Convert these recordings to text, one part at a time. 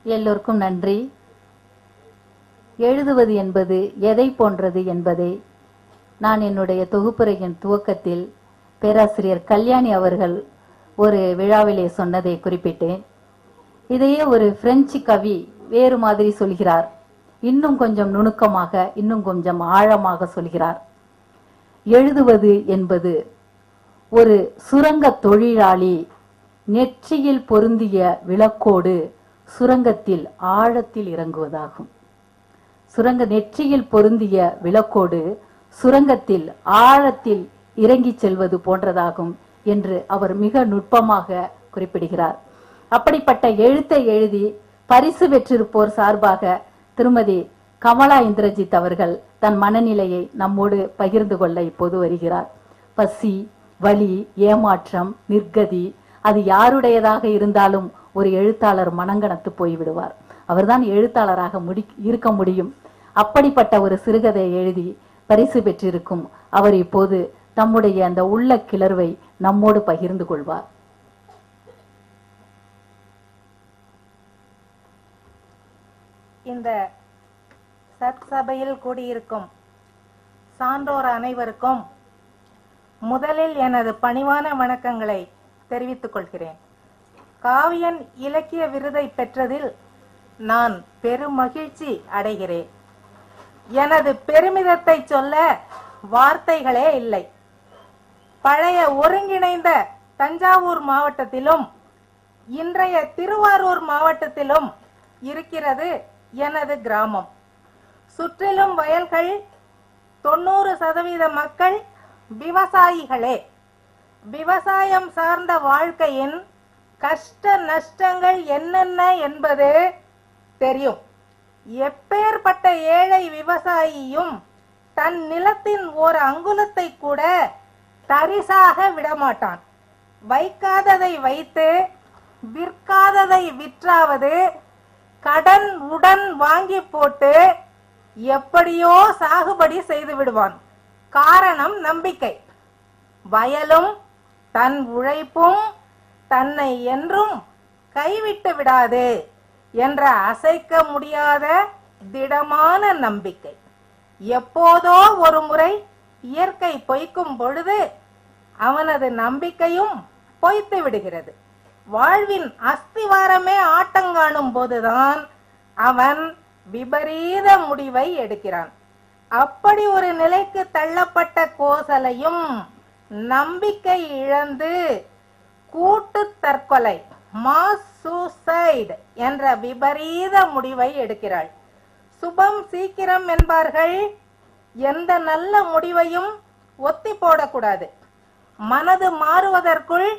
எல்லோருக்கும் நன்றி. எழுதுவது என்பது எதை போன்றது என்பதை நான் என்னுடைய தொகுப்புரையின் துவக்கத்தில் பேராசிரியர் கல்யாணி அவர்கள் ஒரு விழாவிலே சொன்னதை குறிப்பிட்டேன். இதையே ஒரு பிரெஞ்சு கவி வேறு மாதிரி சொல்கிறார். இன்னும் கொஞ்சம் நுணுக்கமாக, இன்னும் கொஞ்சம் ஆழமாக சொல்கிறார். எழுதுவது என்பது ஒரு சுரங்க தொழிலாளி நெற்றியில் பொருந்திய விளக்கோடு சுரங்கத்தில் ஆழத்தில் இறங்குவதாகும். நெற்றியில் பொருந்திய விளக்கோடு சுரங்கத்தில் ஆழத்தில் இறங்கி செல்வது போன்றதாகும் என்று அவர் மிக நுட்பமாக குறிப்பிடுகிறார். அப்படிப்பட்ட எழுத்தை எழுதி பரிசு பெற்றிருப்போர் சார்பாக திருமதி கமலா இந்திரஜித் அவர்கள் தன் மனநிலையை நம்மோடு பகிர்ந்து கொள்ள இப்போது வருகிறார். பசி, வலி, ஏமாற்றம், நிர்கதி, அது யாருடையதாக இருந்தாலும் ஒரு எழுத்தாளர் மனங்கணத்து போய்விடுவார். அவர்தான் எழுத்தாளராக இருக்க முடியும். அப்படிப்பட்ட ஒரு சிறுகதை எழுதி பரிசு பெற்றிருக்கும் அவர் இப்போது தம்முடைய அந்த உள்ள கிளர்வை நம்மோடு பகிர்ந்து கொள்வார். இந்த சத்சபையில் கூடியிருக்கும் சான்றோர் அனைவருக்கும் முதலில் எனது பணிவான வணக்கங்களை தெரிவித்துக் கொள்கிறேன். காவியன் இலக்கிய விருதை பெற்றதில் நான் பெருமகிழ்ச்சி அடைகிறேன். எனது பெருமிதத்தை சொல்ல வார்த்தைகளே இல்லை. பழைய ஒருங்கிணைந்த தஞ்சாவூர் மாவட்டத்திலும் இன்றைய திருவாரூர் மாவட்டத்திலும் இருக்கிறது எனது கிராமம். சுற்றிலும் வயல்கள், 90% மக்கள் விவசாயிகளே. விவசாயம் சார்ந்த வாழ்க்கையின் கஷ்ட நஷ்டங்கள் என்னென்ன என்பது தெரியும். எப்பேற்பட்ட ஏழை விவசாயியும் தன் நிலத்தின் ஒரு அங்குலத்தை கூட தரிசாக விடமாட்டான். வைக்காததை வைத்து, விற்காததை விற்றாவது, கடன் உடன் வாங்கி போட்டு எப்படியோ சாகுபடி செய்து விடுவான். காரணம் நம்பிக்கை. வயலும் தன் உழைப்பும் தன்னை என்றும் கைவிட்டு விடாது என்ற அசைக்க முடியாத திடமான நம்பிக்கை. எப்போதோ ஒரு முறை இயற்கை பொய்க்கும் பொழுது அவனது நம்பிக்கையும் பொய்த்து விடுகிறது. வாழ்வின் அஸ்திவாரமே ஆட்டங்காணும் போதுதான் அவன் விபரீத முடிவை எடுக்கிறான். அப்படி ஒரு நிலைக்கு தள்ளப்பட்ட கோசலையும் நம்பிக்கை இழந்து கூட்டு தற்கொலை, மாஸ் சூசைட் என்ற விபரீத முடிவை எடுக்கிறாள். சுபம் சீக்கிரம் என்பார்கள். எந்த நல்ல முடிவையும் ஒத்தி போடக்கூடாது. மனது மாறுவதற்குள்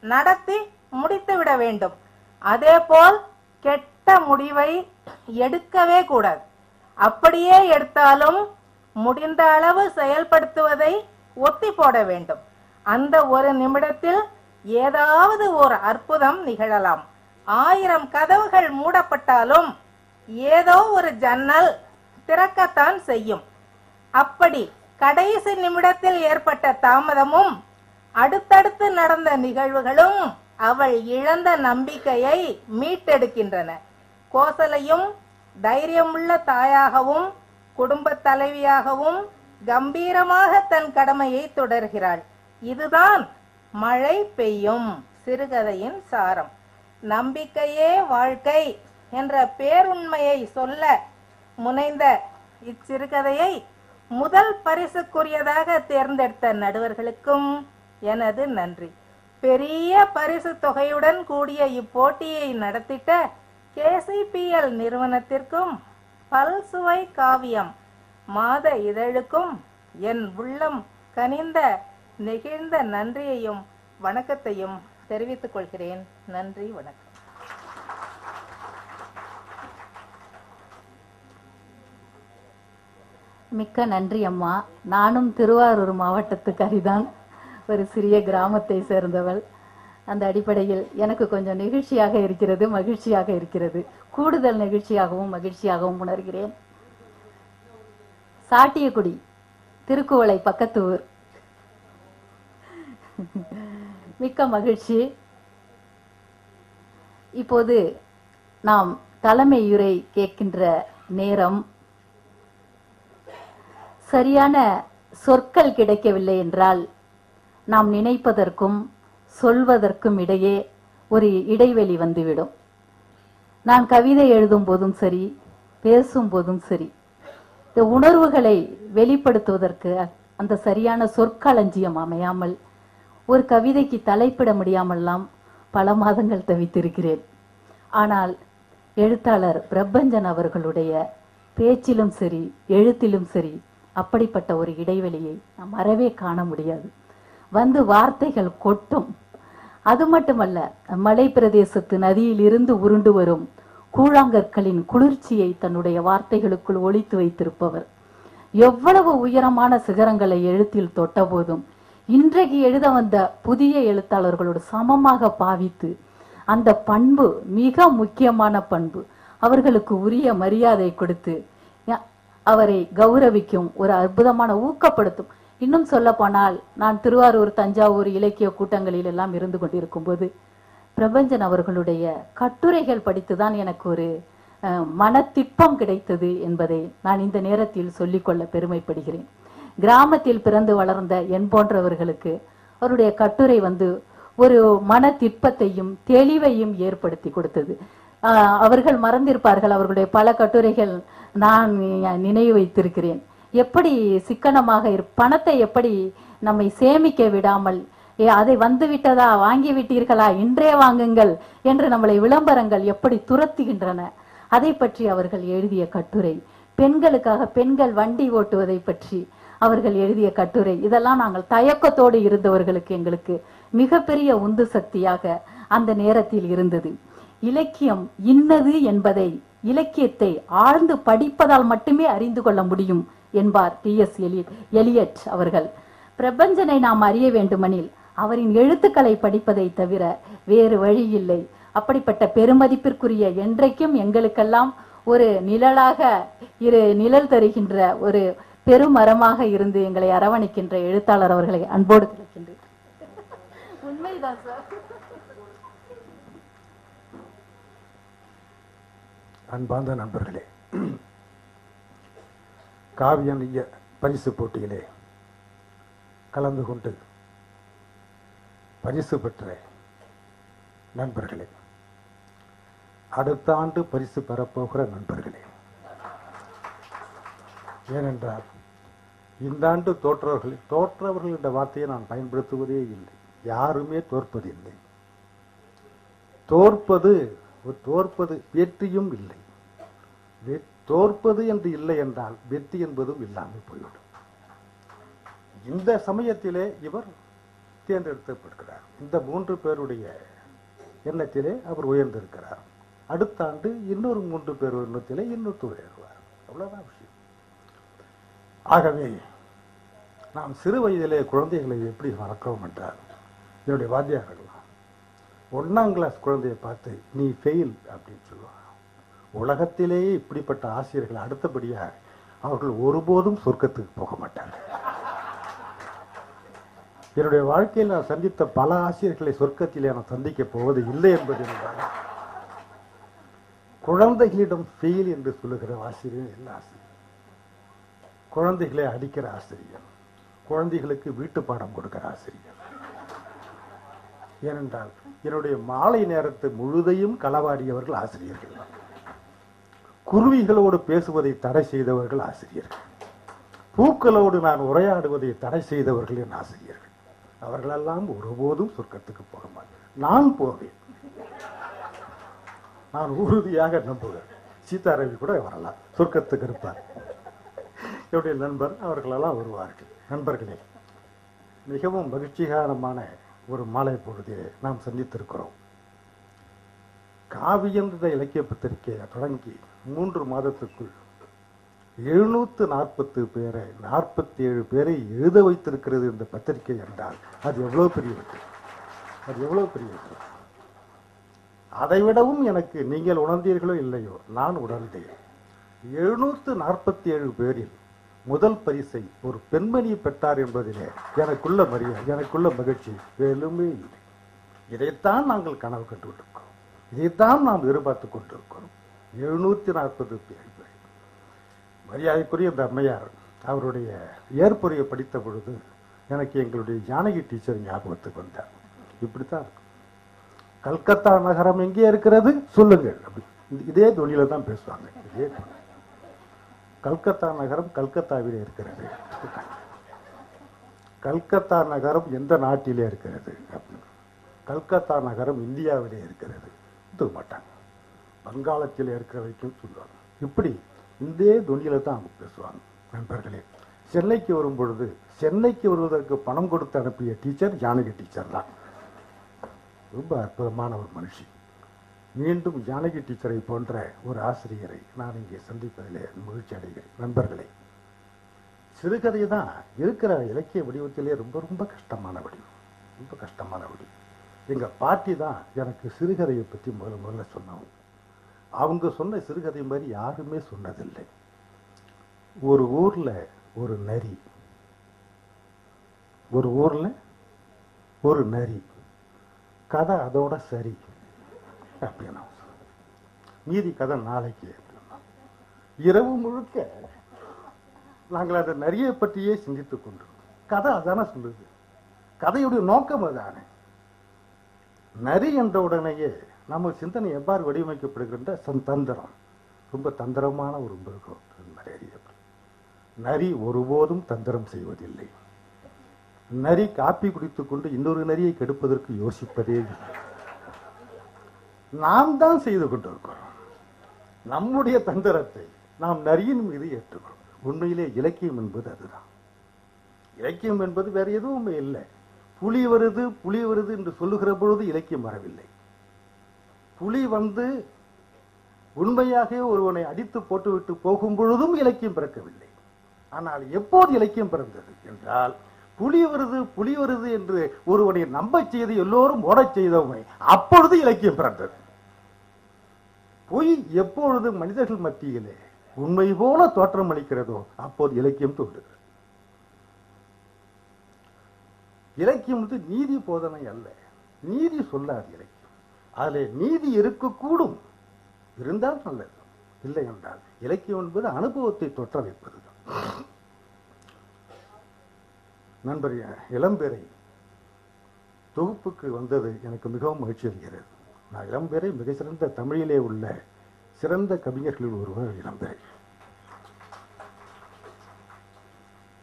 நடத்தி முடித்து விட வேண்டும். அதே போல் கெட்ட முடிவை எடுக்கவே கூடாது. அப்படியே எடுத்தாலும் முடிந்த அளவு செயல்படுத்துவதை ஒத்தி போட வேண்டும். அந்த ஒரு நிமிடத்தில் ஏதாவது ஒரு அற்புதம் நிகழலாம். 1000 கதவுகள் மூடப்பட்டாலும் ஏதோ ஒரு ஜன்னல் திறக்கத்தான் செய்யும். அப்படி கடைசி நிமிடத்தில் ஏற்பட்ட தாமதமும் அடுத்தடுத்து நடந்த நிகழ்வுகளும் அவள் இழந்த நம்பிக்கையை மீட்டெடுக்கின்றன. கோசலையும் தைரியமுள்ள தாயாகவும் குடும்ப தலைவியாகவும் கம்பீரமாக தன் கடமையை தொடர்கிறாள். இதுதான் மழை பெய்யும் சிறுகதையின் சாரம். நம்பிக்கையே வாழ்க்கை என்ற பேருண்மையை சொல்ல முனைந்த இச்சிறுகதையை முதல் பரிசுக்குரியதாக தேர்ந்தெடுத்த நடுவர்களுக்கும் எனது நன்றி. பெரிய பரிசு தொகையுடன் கூடிய இப்போட்டியை நடத்திட்ட KCPL நிறுவனத்திற்கும் பல்சுவை காவியம் மாத இதழுக்கும் என் உள்ளம் கனிந்த நெகிழ்ந்த நன்றியையும் வணக்கத்தையும் தெரிவித்துக் கொள்கிறேன். நன்றி, வணக்கம். மிக்க நன்றி அம்மா. நானும் திருவாரூர் மாவட்டத்துக்காரிதான், ஒரு சிறிய கிராமத்தை சேர்ந்தவள். அந்த அடிப்படையில் எனக்கு கொஞ்சம் நெகிழ்ச்சியாக இருக்கிறது, மகிழ்ச்சியாக இருக்கிறது. கூடுதல் நெகிழ்ச்சியாகவும் மகிழ்ச்சியாகவும் உணர்கிறேன். சாட்டியக்குடி, திருக்குவளை பக்கத்து ஊர். மிக்க மகிழ்ச்சி. இப்போது நாம் தலைமையுரை கேட்கின்ற நேரம். சரியான சொற்கள் கிடைக்கவில்லை என்றால் நாம் நினைப்பதற்கும் சொல்வதற்கும் இடையே ஒரு இடைவெளி வந்துவிடும். நான் கவிதை எழுதும் போதும் சரி, பேசும் போதும் சரி, இந்த உணர்வுகளை வெளிப்படுத்துவதற்கு அந்த சரியான சொற்களஞ்சியம் அமையாமல் ஒரு கவிதைக்கு தலைப்பிட முடியாமல்லாம் பல மாதங்கள் தவித்திருக்கிறேன். ஆனால் எழுத்தாளர் பிரபஞ்சன் அவர்களுடைய பேச்சிலும் சரி, எழுத்திலும் சரி, அப்படிப்பட்ட ஒரு இடைவெளியை நாம் அறவே காண முடியாது. வந்து வார்த்தைகள் கொட்டும். அது மட்டுமல்ல, மலை பிரதேசத்து நதியில் இருந்து உருண்டு வரும் கூழாங்கற்களின் குளிர்ச்சியை தன்னுடைய வார்த்தைகளுக்குள் ஒளித்து வைத்திருப்பவர். எவ்வளவு உயரமான சிகரங்களை எழுத்தில் தொட்ட போதும் இன்றைக்கு எழுத வந்த புதிய எழுத்தாளர்களோடு சமமாக பாவித்து, அந்த பண்பு மிக முக்கியமான பண்பு, அவர்களுக்கு உரிய மரியாதை கொடுத்து அவரை கௌரவிக்கும் ஒரு அற்புதமான ஊக்கப்படுத்தும். இன்னும் சொல்ல போனால், நான் திருவாரூர், தஞ்சாவூர் இலக்கிய கூட்டங்களில் எல்லாம் இருந்து கொண்டிருக்கும் போது பிரபஞ்சன் அவர்களுடைய கட்டுரைகள் படித்துதான் எனக்கு ஒரு மனத்திற்பம் கிடைத்தது என்பதை நான் இந்த நேரத்தில் சொல்லிக்கொள்ள பெருமைப்படுகிறேன். கிராமத்தில் பிறந்து வளர்ந்த என் போன்றவர்களுக்கு அவருடைய கட்டுரை ஒரு மன திட்பத்தையும் தெளிவையும் ஏற்படுத்தி கொடுத்தது. அவர்கள் மறந்திருப்பார்கள், அவர்களுடைய பல கட்டுரைகள் நான் நினைவு வைத்திருக்கிறேன். எப்படி சிக்கனமாக பணத்தை எப்படி நம்மை சேமிக்க விடாமல், அதை வந்து விட்டதா, வாங்கி விட்டீர்களா, இன்றே வாங்குங்கள் என்று நம்மளை விளம்பரங்கள் எப்படி துரத்துகின்றன, அதை பற்றி அவர்கள் எழுதிய கட்டுரை. பெண்களுக்காக பெண்கள் வண்டி ஓட்டுவதை பற்றி அவர்கள் எழுதிய கட்டுரை. இதெல்லாம் நாங்கள் தயக்கத்தோடு இருந்தவர்களுக்கு எங்களுக்கு மிகப்பெரிய உந்து சக்தியாக அந்த நேரத்தில் இருந்தது. இலக்கியம் இன்னது என்பதை, இலக்கியத்தை ஆழ்ந்து படிப்பதால் மட்டுமே அறிந்து கொள்ள முடியும் என்பார் T.S. எலியட் அவர்கள். பிரபஞ்சனை நாம் அறிய வேண்டுமெனில் அவரின் எழுத்துக்களை படிப்பதை தவிர வேறு வழி இல்லை. அப்படிப்பட்ட பெருமதிப்பிற்குரிய, என்றைக்கும் எங்களுக்கெல்லாம் ஒரு நிழலாக நிழல் தருகின்ற ஒரு பெருமரமாக இருந்து எங்களை அரவணைக்கின்ற எழுத்தாளர் அவர்களை அன்போடு கிடைக்கின்றேன். உண்மைதான் சார். அன்பார்ந்த நண்பர்களே, காவிய பரிசு போட்டியிலே கலந்து கொண்டு பரிசு பெற்ற நண்பர்களே, அடுத்த ஆண்டு பரிசு பெறப்போகிற நண்பர்களே, ஏனென்றால் இந்த ஆண்டு தோற்றவர்கள் என்ற வார்த்தையை நான் பயன்படுத்துவதே இல்லை. யாருமே தோற்பதில்லை. தோற்பது வெற்றியும் இல்லை. தோற்பது என்று இல்லை என்றால் வெற்றி என்பதும் இல்லாமல் போய்விடும். இந்த சமயத்திலே இவர் தேர்ந்தெடுக்கப்படுகிறார். இந்த 3 பேருடைய எண்ணத்திலே அவர் உயர்ந்திருக்கிறார். அடுத்த ஆண்டு இன்னொரு 3 பேர் எண்ணத்திலே இன்னொருத்தர் உயர்வார். அவ்வளவுதான் விஷயம். ஆகவே நாம் சிறு வயதிலே குழந்தைகளை எப்படி வளர்க்கிறோம் என்றால், என்னுடைய வாத்தியார்கள் 1ஆம் கிளாஸ் குழந்தையை பார்த்து நீ ஃபெயில் அப்படின்னு சொல்லுவாங்க. உலகத்திலேயே இப்படிப்பட்ட ஆசிரியர்கள் அடுத்தபடியாக அவர்கள் ஒருபோதும் சொர்க்கத்துக்கு போக மாட்டார்கள். என்னுடைய வாழ்க்கையில் நான் சந்தித்த பல ஆசிரியர்களை சொர்க்கத்திலே நான் சந்திக்க போவது இல்லை என்பது குழந்தைகளிடம் ஃபெயில் என்று சொல்லுகிற ஆசிரியர் என்ன ஆசிரியர்? குழந்தைகளை அடிக்கிற ஆசிரியர், குழந்தைகளுக்கு வீட்டு பாடம் கொடுக்கிற ஆசிரியர். ஏனென்றால் என்னுடைய மாலை நேரத்தை முழுதையும் களவாடியவர்கள் ஆசிரியர்கள். குருவிகளோடு பேசுவதை தடை செய்தவர்கள் ஆசிரியர்கள். பூக்களோடு நான் உரையாடுவதை தடை செய்தவர்கள் என் ஆசிரியர்கள். அவர்களெல்லாம் ஒருபோதும் சொர்க்கத்துக்கு போக மாட்டேன். நான் போவேன். நான் உறுதியாக நம்புவேன். சீதாரவி கூட வரலாம், சொர்க்கத்துக்கு இருப்பார். என்னுடைய நண்பர் அவர்களெல்லாம் வருவார்கள். நண்பர்களே, மிகவும் மகிழ்ச்சிகரமான ஒரு மாலை பொழுதிலே நாம் சந்தித்திருக்கிறோம். காவியம் என்ற இலக்கிய பத்திரிகையை தொடங்கி 3 மாதத்துக்குள் 747 பேரை எழுத வைத்திருக்கிறது இந்த பத்திரிகை என்றால் அது எவ்வளவு பெரிய வெற்றி, அது எவ்வளவு பெரிய வெற்றி. அதைவிடவும் எனக்கு நீங்கள் உணர்ந்தீர்களோ இல்லையோ, நான் உணர்ந்தேன். 747 பேரில் முதல் பரிசை ஒரு பெண்மணி பெற்றார் என்பதிலே எனக்குள்ள மரியாதை, எனக்குள்ள மகிழ்ச்சி வேலுமே இல்லை. இதைத்தான் நாங்கள் கனவு கண்டுவிட்டிருக்கிறோம், இதைத்தான் நாம் எதிர்பார்த்து கொண்டிருக்கிறோம். 740 பேர். மரியாதைக்குரிய இந்த அம்மையார் அவருடைய ஏற்புரையை படித்த பொழுது எனக்கு எங்களுடைய ஜானகி டீச்சர் ஞாபகத்துக்கு வந்தார். இப்படித்தான் இருக்கும். கல்கத்தா நகரம் எங்கே இருக்கிறது சொல்லுங்கள், அப்படி இதே தொழில தான் பேசுவாங்க. இதே கல்கத்தா நகரம் கல்கத்தாவிலே இருக்கிறது. கல்கத்தா நகரம் எந்த நாட்டிலே இருக்கிறது? கல்கத்தா நகரம் இந்தியாவிலே இருக்கிறது. இது மாட்டாங்க. வங்காளத்தில் இருக்கிற வரைக்கும் சொல்லுவாங்க. இப்படி இந்த துணியில தான் அவங்க பேசுவாங்க. நண்பர்களே, சென்னைக்கு வரும் பொழுது சென்னைக்கு வருவதற்கு பணம் கொடுத்து அனுப்பிய டீச்சர் ஜானகி டீச்சர் தான். ரொம்ப அற்புதமான ஒரு மனுஷி. மீண்டும் ஜானகி டீச்சரை போன்ற ஒரு ஆசிரியரை நான் இங்கே சந்திப்பதிலே மகிழ்ச்சி அடைகிறேன். நண்பர்களே, சிறுகதை தான் இருக்கிற இலக்கிய வடிவத்திலே ரொம்ப ரொம்ப கஷ்டமான வடிவம், ரொம்ப கஷ்டமான வடிவம். எங்க பாட்டி தான் எனக்கு சிறுகதையை பற்றி முதல்ல சொன்னாங்க. அவங்க சொன்ன சிறுகதை மாதிரி யாருமே சொன்னதில்லை. ஒரு ஊர்ல ஒரு நரி, ஒரு ஊர்ல ஒரு நரி, கதை அதோட சரி அப்படின்னா, மீதி கதை நாளைக்கு. இரவு முழுக்க நாங்கள் அந்த நரியை பற்றியே சிந்தித்துக் கொண்டிருக்கோம். கதை அதான சொல்லுது, கதையுடைய நோக்கம் அதானே. நரி என்ற உடனேயே நம்ம சிந்தனை எவ்வாறு வடிவமைக்கப்படுகின்ற தந்திரம், ரொம்ப தந்திரமான ஒரு மிருகம் நரி. நரி ஒருபோதும் தந்திரம் செய்வதில்லை. நரி காப்பி குடித்துக் கொண்டு இன்னொரு நரியை கெடுப்பதற்கு யோசிப்பதே இல்லை. நாம் தான் செய்து கொண்டிருக்கிறோம். நம்முடைய தந்திரத்தை நாம் நரியின் மீது ஏற்றுக்கிறோம். உண்மையிலே இலக்கியம் என்பது அதுதான். இலக்கியம் என்பது வேற எதுவுமே இல்லை. புலி வருது புலி வருது என்று சொல்லுகிற பொழுது இலக்கியம் வரவில்லை. புலி வந்து உண்மையாக ஒருவனை அடித்து போட்டுவிட்டு போகும் பொழுதும் இலக்கியம் பிறக்கவில்லை. ஆனால் எப்போது இலக்கியம் பிறந்தது என்றால், புலி வருது என்று ஒருவனை நம்ப செய்து எல்லோரும் ஓடச் செய்தவனை, அப்பொழுது இலக்கியம் பிறந்தது. பொய் எப்பொழுது மனிதர்கள் மத்தியிலே உண்மை போல தோற்றம் அளிக்கிறதோ அப்போது இலக்கியம் தோன்றுகிறது. இலக்கியம் வந்து நீதி போதனை அல்ல, நீதி சொல்லாது இலக்கியம். அதில் நீதி இருக்கக்கூடும், இருந்தால் நல்லது, இல்லை என்றால் இலக்கியம் என்பது அனுபவத்தை தொற்ற வைப்பது. நண்பர் இளம்பேரை தொகுப்புக்கு வந்தது எனக்கு மிகவும் மகிழ்ச்சி அளிக்கிறது. நான் இளம்பேரை மிக சிறந்த தமிழிலே உள்ள சிறந்த கவிஞர்களில் ஒருவர் இளம்பேரை.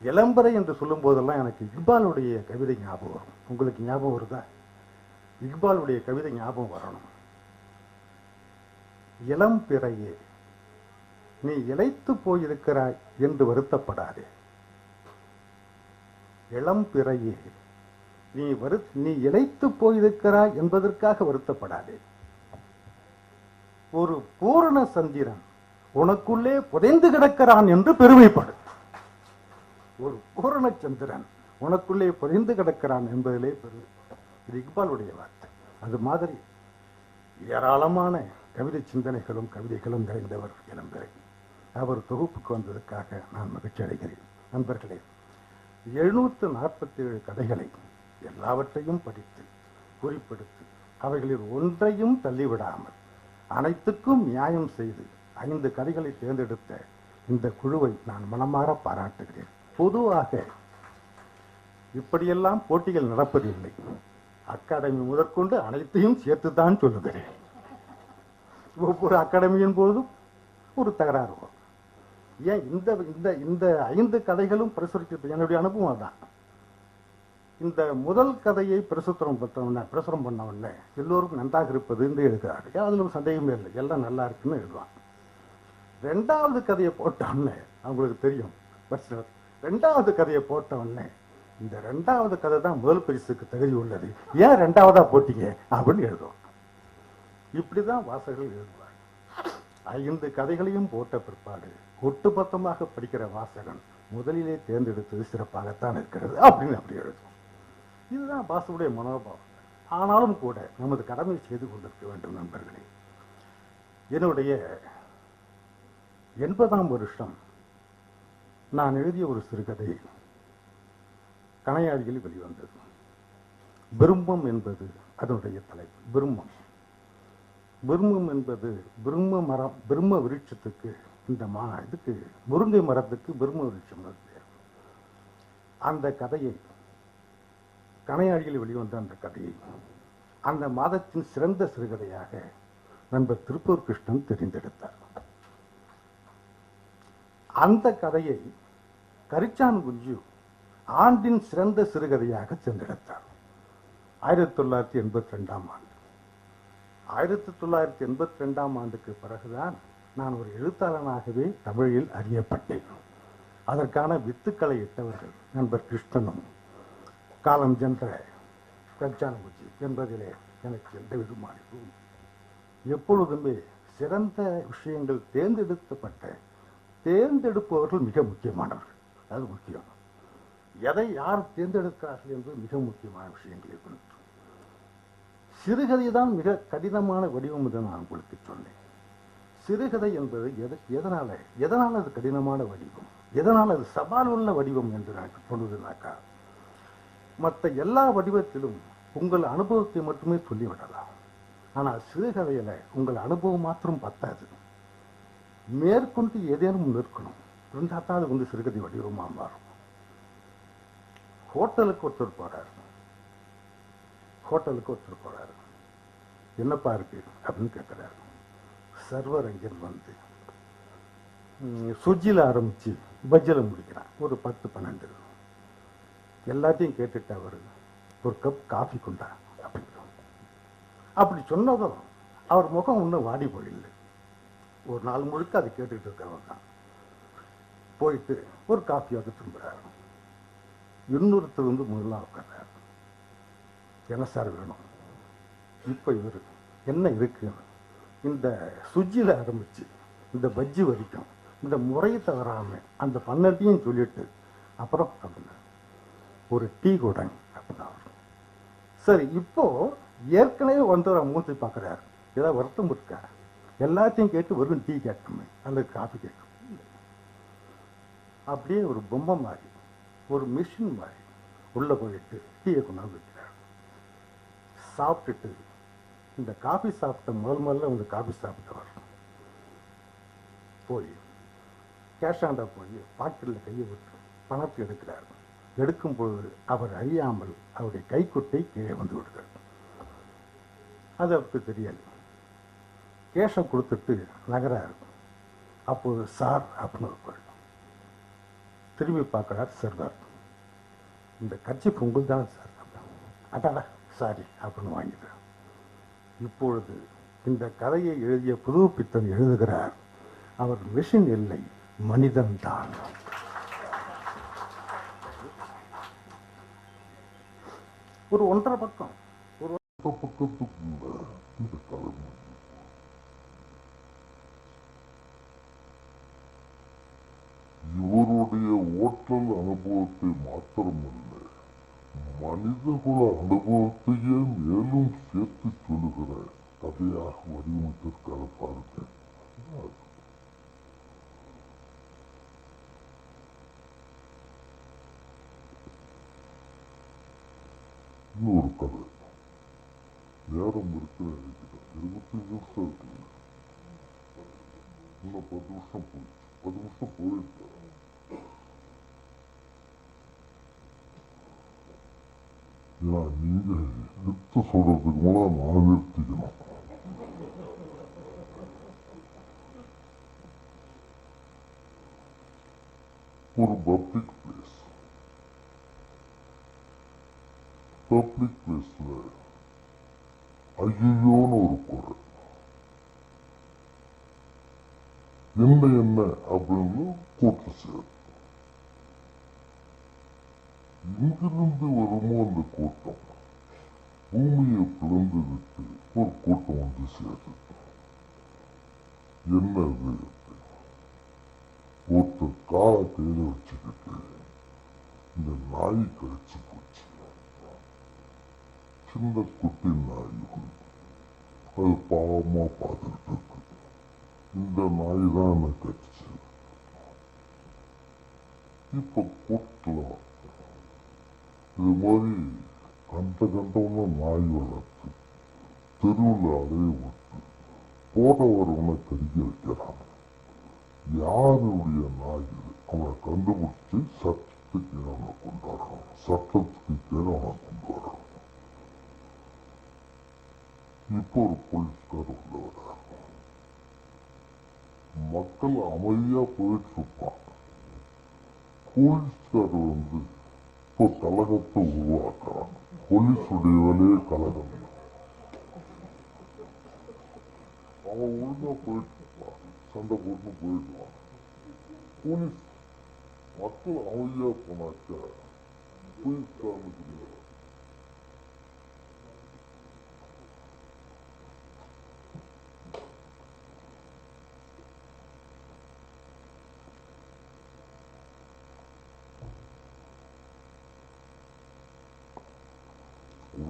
இளம்பரை என்று சொல்லும் போதெல்லாம் எனக்கு இக்பாலுடைய கவிதை ஞாபகம் வரும். உங்களுக்கு ஞாபகம் வருதா? இக்பாலுடைய கவிதை ஞாபகம் வரணும். இளம் பிறையே நீ இளைத்து போயிருக்கிறாய் என்று வருத்தப்படாதே. இளம் பிறையே நீ இளைத்து போயிருக்கிறாய் என்பதற்காக வருத்தப்படாதே. ஒரு பூரண சந்திரன் உனக்குள்ளே புதைந்து கிடக்கிறான் என்று பெருமைப்படு. ஒரு பூரண சந்திரன் உனக்குள்ளே புதைந்து கிடக்கிறான் என்பதிலே பெருமை. இது இக்பாலுடைய வார்த்தை. அது மாதிரி ஏராளமான கவிதை சிந்தனைகளும் கவிதைகளும் நிறைந்தவர் இளம்பெறை. அவர் தொகுப்புக்கு வந்ததற்காக நான் மகிழ்ச்சி அடைகிறேன். நண்பர்களே, 747 கதைகளை எல்லாவற்றையும் படித்து குறிப்பெடுத்து அவைகளில் ஒன்றையும் தள்ளிவிடாமல் அனைத்துக்கும் நியாயம் செய்து 5 கதைகளை தேர்ந்தெடுத்த இந்த குழுவை நான் மனமாற பாராட்டுகிறேன். பொதுவாக இப்படியெல்லாம் போட்டிகள் நடப்பதில்லை. அகாடமி முதற்கொண்டு அனைத்தையும் சேர்த்துத்தான் சொல்லுகிறேன். ஒவ்வொரு அகாடமியின் போதும் ஒரு தகராறு வரும். ஏன் இந்த 5 கதைகளும் பிரசுரிக்க என்னுடைய அனுபவம் தான். இந்த முதல் கதையை பிரசுரம் பண்ண உடனே எல்லோரும் நன்றாக இருப்பது என்று எழுதுகிறார்கள். அதுல ஒரு சந்தேகமே இல்லை, எல்லாம் நல்லா இருக்குன்னு எழுதுவான். 2வது கதையை போட்ட உடனே அவங்களுக்கு தெரியும், 2வது கதையை போட்ட உடனே இந்த 2வது கதை தான் முதல் பரிசுக்கு தகுதி உள்ளது, ஏன் 2வதா போட்டீங்க அப்படின்னு எழுதுவோம். இப்படிதான் வாசகர்கள் எழுதுவார். 5 கதைகளையும் போட்ட பிற்பாடு ஒட்டுமொத்தமாக படிக்கிற வாசகன் முதலிலே தேர்ந்தெடுத்தது சிறப்பாகத்தான் இருக்கிறது அப்படின்னு அப்படி எழுதுவோம். இதுதான் பாசுடைய மனோபாவம். ஆனாலும் கூட நமது கடமை செய்து கொண்டிருக்க வேண்டும். நண்பர்களே, என்னுடைய 80ஆம் வருஷம் நான் எழுதிய ஒரு சிறுகதை கணையாழியில் வெளிவந்தது. பிரம்மம் என்பது அதனுடைய தலைப்பு. பிரம்மம் பிரம்மம் என்பது பிரம்ம மரம், பிரம்ம விருட்சத்துக்கு, இந்த இதுக்கு முருங்கை மரத்துக்கு பிரம்ம விருட்சம் பேர். அந்த கதையை, கணையாழியில் வெளிவந்த அந்த கதையை அந்த மாதத்தின் சிறந்த சிறுகதையாக நண்பர் திருப்பூர் கிருஷ்ணன் தெரிந்தெடுத்தார். அந்த கதையை கரிச்சான் குஞ்சு ஆண்டின் சிறந்த சிறுகதையாக தேர்ந்தெடுத்தார். 1982 ஆண்டு. 1982 ஆண்டுக்கு பிறகுதான் நான் ஒரு எழுத்தாளனாகவே தமிழில் அறியப்பட்டேன். அதற்கான வித்துக்களை இட்டவர்கள் நண்பர் கிருஷ்ணனும் காலம் சென்ற கரிச்சான் குஞ்சு என்பதிலே எனக்கு எந்த விதமானதும். எப்பொழுதுமே சிறந்த விஷயங்கள் தேர்ந்தெடுப்பவர்கள் மிக முக்கியமானவர்கள். அது முக்கியம். எதை யார் தேர்ந்தெடுக்கிறார்கள் என்பது மிக முக்கியமான விஷயங்களை கொண்டு. சிறுகதை தான் மிக கடினமான வடிவம் என்று நான் உங்களுக்கு சொன்னேன். சிறுகதை என்பது எதனால் அது கடினமான வடிவம், எதனால் அது சவால் உள்ள வடிவம் என்று நான் சொல்வதுனாக்கா, மற்ற எல்லா வடிவத்திலும் உங்கள் அனுபவத்தை மட்டுமே சொல்லிவிடலாம். ஆனால் சிறுகதையில உங்கள் அனுபவம் மாத்திரம் பத்தாது, மேற்கொண்டு ஏதேனும் நிற்கணும். இருந்தால் தான் அது சிறுகதை வடிவமா மாறும். ஹோட்டலுக்கு ஒருத்தர் போறாரு. என்னப்பா இருக்கு அப்படின்னு கேட்கிறாரு. சர்வர் அங்கன் வந்து சுஜில ஆரம்பிச்சு பஜ்ஜில முடிக்கிறான். ஒரு 10-12 எல்லாத்தையும் கேட்டுட்டு அவரு ஒரு கப் காஃபி கொண்டா அப்படிங்கிறோம். அப்படி சொன்னதும் அவர் முகம் இன்னும் வாடி போயில்லை. ஒரு நாள் முழுக்க அதை கேட்டுக்கிட்டு இருக்கிறவர் தான். போயிட்டு ஒரு காஃபியாக திரும்புறாரு. இன்னொருத்தர் முன்னெல்லாம் உட்கார்றாரு. என்ன சார் வேணும்? இப்ப இவரு என்ன இருக்கு, இந்த சுஜில ஆரம்பிச்சு இந்த பஜ்ஜி வரைக்கும் இந்த முறையை தவறாம அந்த பண்ணத்தையும் சொல்லிட்டு அப்புறம் அப்படின்னா ஒரு டீ கூட அப்படின்னா. சரி, இப்போ ஏற்கனவே வந்தவரை மூச்சு பார்க்கிறாரு. ஏதாவது வருத்தம் இருக்கா? எல்லாத்தையும் கேட்டு வெறும் டீ கேட்கணுமே அல்லது காஃபி கேட்கணும். அப்படியே ஒரு பொம்மை மாதிரி, ஒரு மிஷின் மாதிரி உள்ள போயிட்டு டீயை கொண்டாந்து வைக்கிறார். சாப்பிட்டுட்டு இந்த காஃபி சாப்பிட்ட முதல்ல காஃபி சாப்பிட்டவர் போய் கேஷாண்டா போய் பாக்கெட்டில் கையை விட்டு பணத்தை எடுக்கிறார். எடுக்கும் பொழுது அவர் அறியாமல் அவருடைய கைக்குட்டை கீழே வந்து விடுகிறார். அது அவருக்கு தெரியாது. கேஷை கொடுத்துட்டு நகராரு. அப்போது சார் அப்படின்னு ஒரு குரல். திரும்பி பார்க்கிறார் சர்தார். இந்த கட்சி பொங்கல் தான் சார். அடாடா சாரி அப்படின்னு வாங்கிட்டார். இப்பொழுது இந்த கதையை எழுதிய புது பித்தன் எழுதுகிறார். அவர் மிஷின் இல்லை, மனிதன் தான். ஒரு 1.5 பக்கம், ஒரு பக்கத்துக்கு இந்த கதை இவருடைய ஓட்டல் அனுபவத்தை மாத்திரமல்ல, மனிதகுல அனுபவத்தையே மேலும் சேர்த்து சொல்லுகிற கதையாக வடிவமைத்திருக்கிற பாருங்க. இன்னொரு கதை நேரம் இருக்கிற 25 நிமிஷம் இருக்கு. இன்னும் 10 நிமிஷம் போயிடுச்சு. 10 நிமிஷம் போயிட்டு நீங்க எடுத்து சொல்றதுக்கு மேல நான் நிறுத்திக்கணும். ஒரு பப்ளிக் பிளேஸ்ல ஐயோன்னு ஒரு குறை. என்ன அப்படின்னு கூட்டு சேரும். எங்கிருந்து வருமோ அந்த கூட்டம் பூமியை பிளந்து விட்டு ஒரு கூட்டம் வந்து சேருது. என்னது? ஒருத்தர் காலை கையில வச்சுக்கிட்டு இந்த நாய் கழிச்சு போச்சு. சின்ன குட்டி நாய் அது பாவமா பார்த்துக்கிட்டு இருக்கு. இந்த நாய் தான் என்ன கடிச்சு. இப்ப கூட்டுல இது மாதிரி கண்டவன நாய் வளர்த்து தெருவில் அலைய விட்டு போடவரவனை கடிக்க வைக்கிறான். யாருடைய நாய் அவனை கண்டுபிடிச்சு சட்டத்துக்கு அவனை கொண்டாடுறான். சட்டத்துக்கு கீழே அவனை கொண்டு வர்றான். இப்போ ஒரு போலீஸ்கார் உள்ள வர்றார். மக்கள் அமைதியா போயிட்டு இருப்பான். போலீஸ்கார் இப்போ கலகத்தை உருவாக்குறான். போலீஸுடைய வேலையே கலகம். அவன் ஒழுங்கா போயிட்டு இருப்பான். சண்டை போட்டு போயிடுவான். போலீஸ் மக்கள் அமைதியா போனாக்க போலீஸ்காரனுக்கு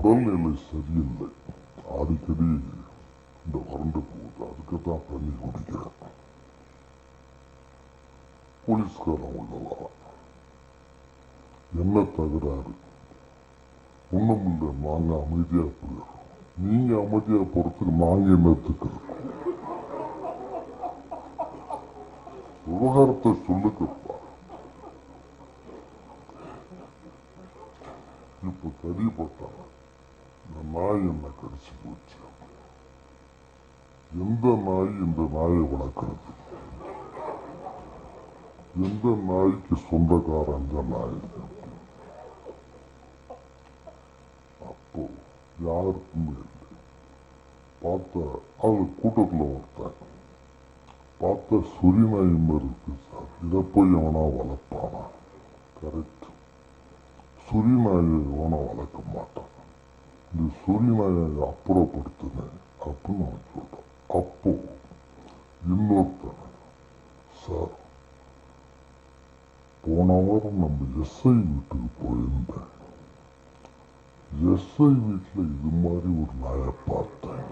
உடல்நிலை சரியில்லை. அடிக்கடி இந்த வறண்டு போகுது. அதுக்குதான் தண்ணி குடிக்கிறேன். போலீஸ்காரன் உள்ள வரான். என்ன தகராறு? ஒண்ணும் இல்லை, நாங்க அமைதியா போயிடுறோம். நீங்க அமைதியா போறதுக்கு நாங்க என்னத்துக்கு இருக்கோம்? விவகாரத்தை சொல்லுக்கப்பா. இப்ப கடிப்பட்டாங்க. இந்த நாய் என்ன கடிச்சு போச்சு. எந்த நாய் இந்த நாயை வளர்க்கறது? எந்த நாய்க்கு சொந்தக்காரன் அந்த நாய்? அப்போ யாருக்குமே இல்லை. பார்த்த அது கூட்டத்தில் ஒருத்தன் பார்த்த சுரி நாய் இருக்கு சார். இதை போய் எவனா வளர்ப்பானா? கரெக்ட். சுரி நாயை எவனா வளர்க்க மாட்டான். இந்த சுரி நாயை அப்புறப்படுத்தினேன் அப்படின்னு அவன் சொல்றான். அப்போ இன்னொருத்தன் சார், போன வாரம் நம்ம எஸ்ஐ வீட்டுக்கு போயிருந்தேன். எஸ்ஐ வீட்டுல இது மாதிரி ஒரு நாயை பார்த்தேன்.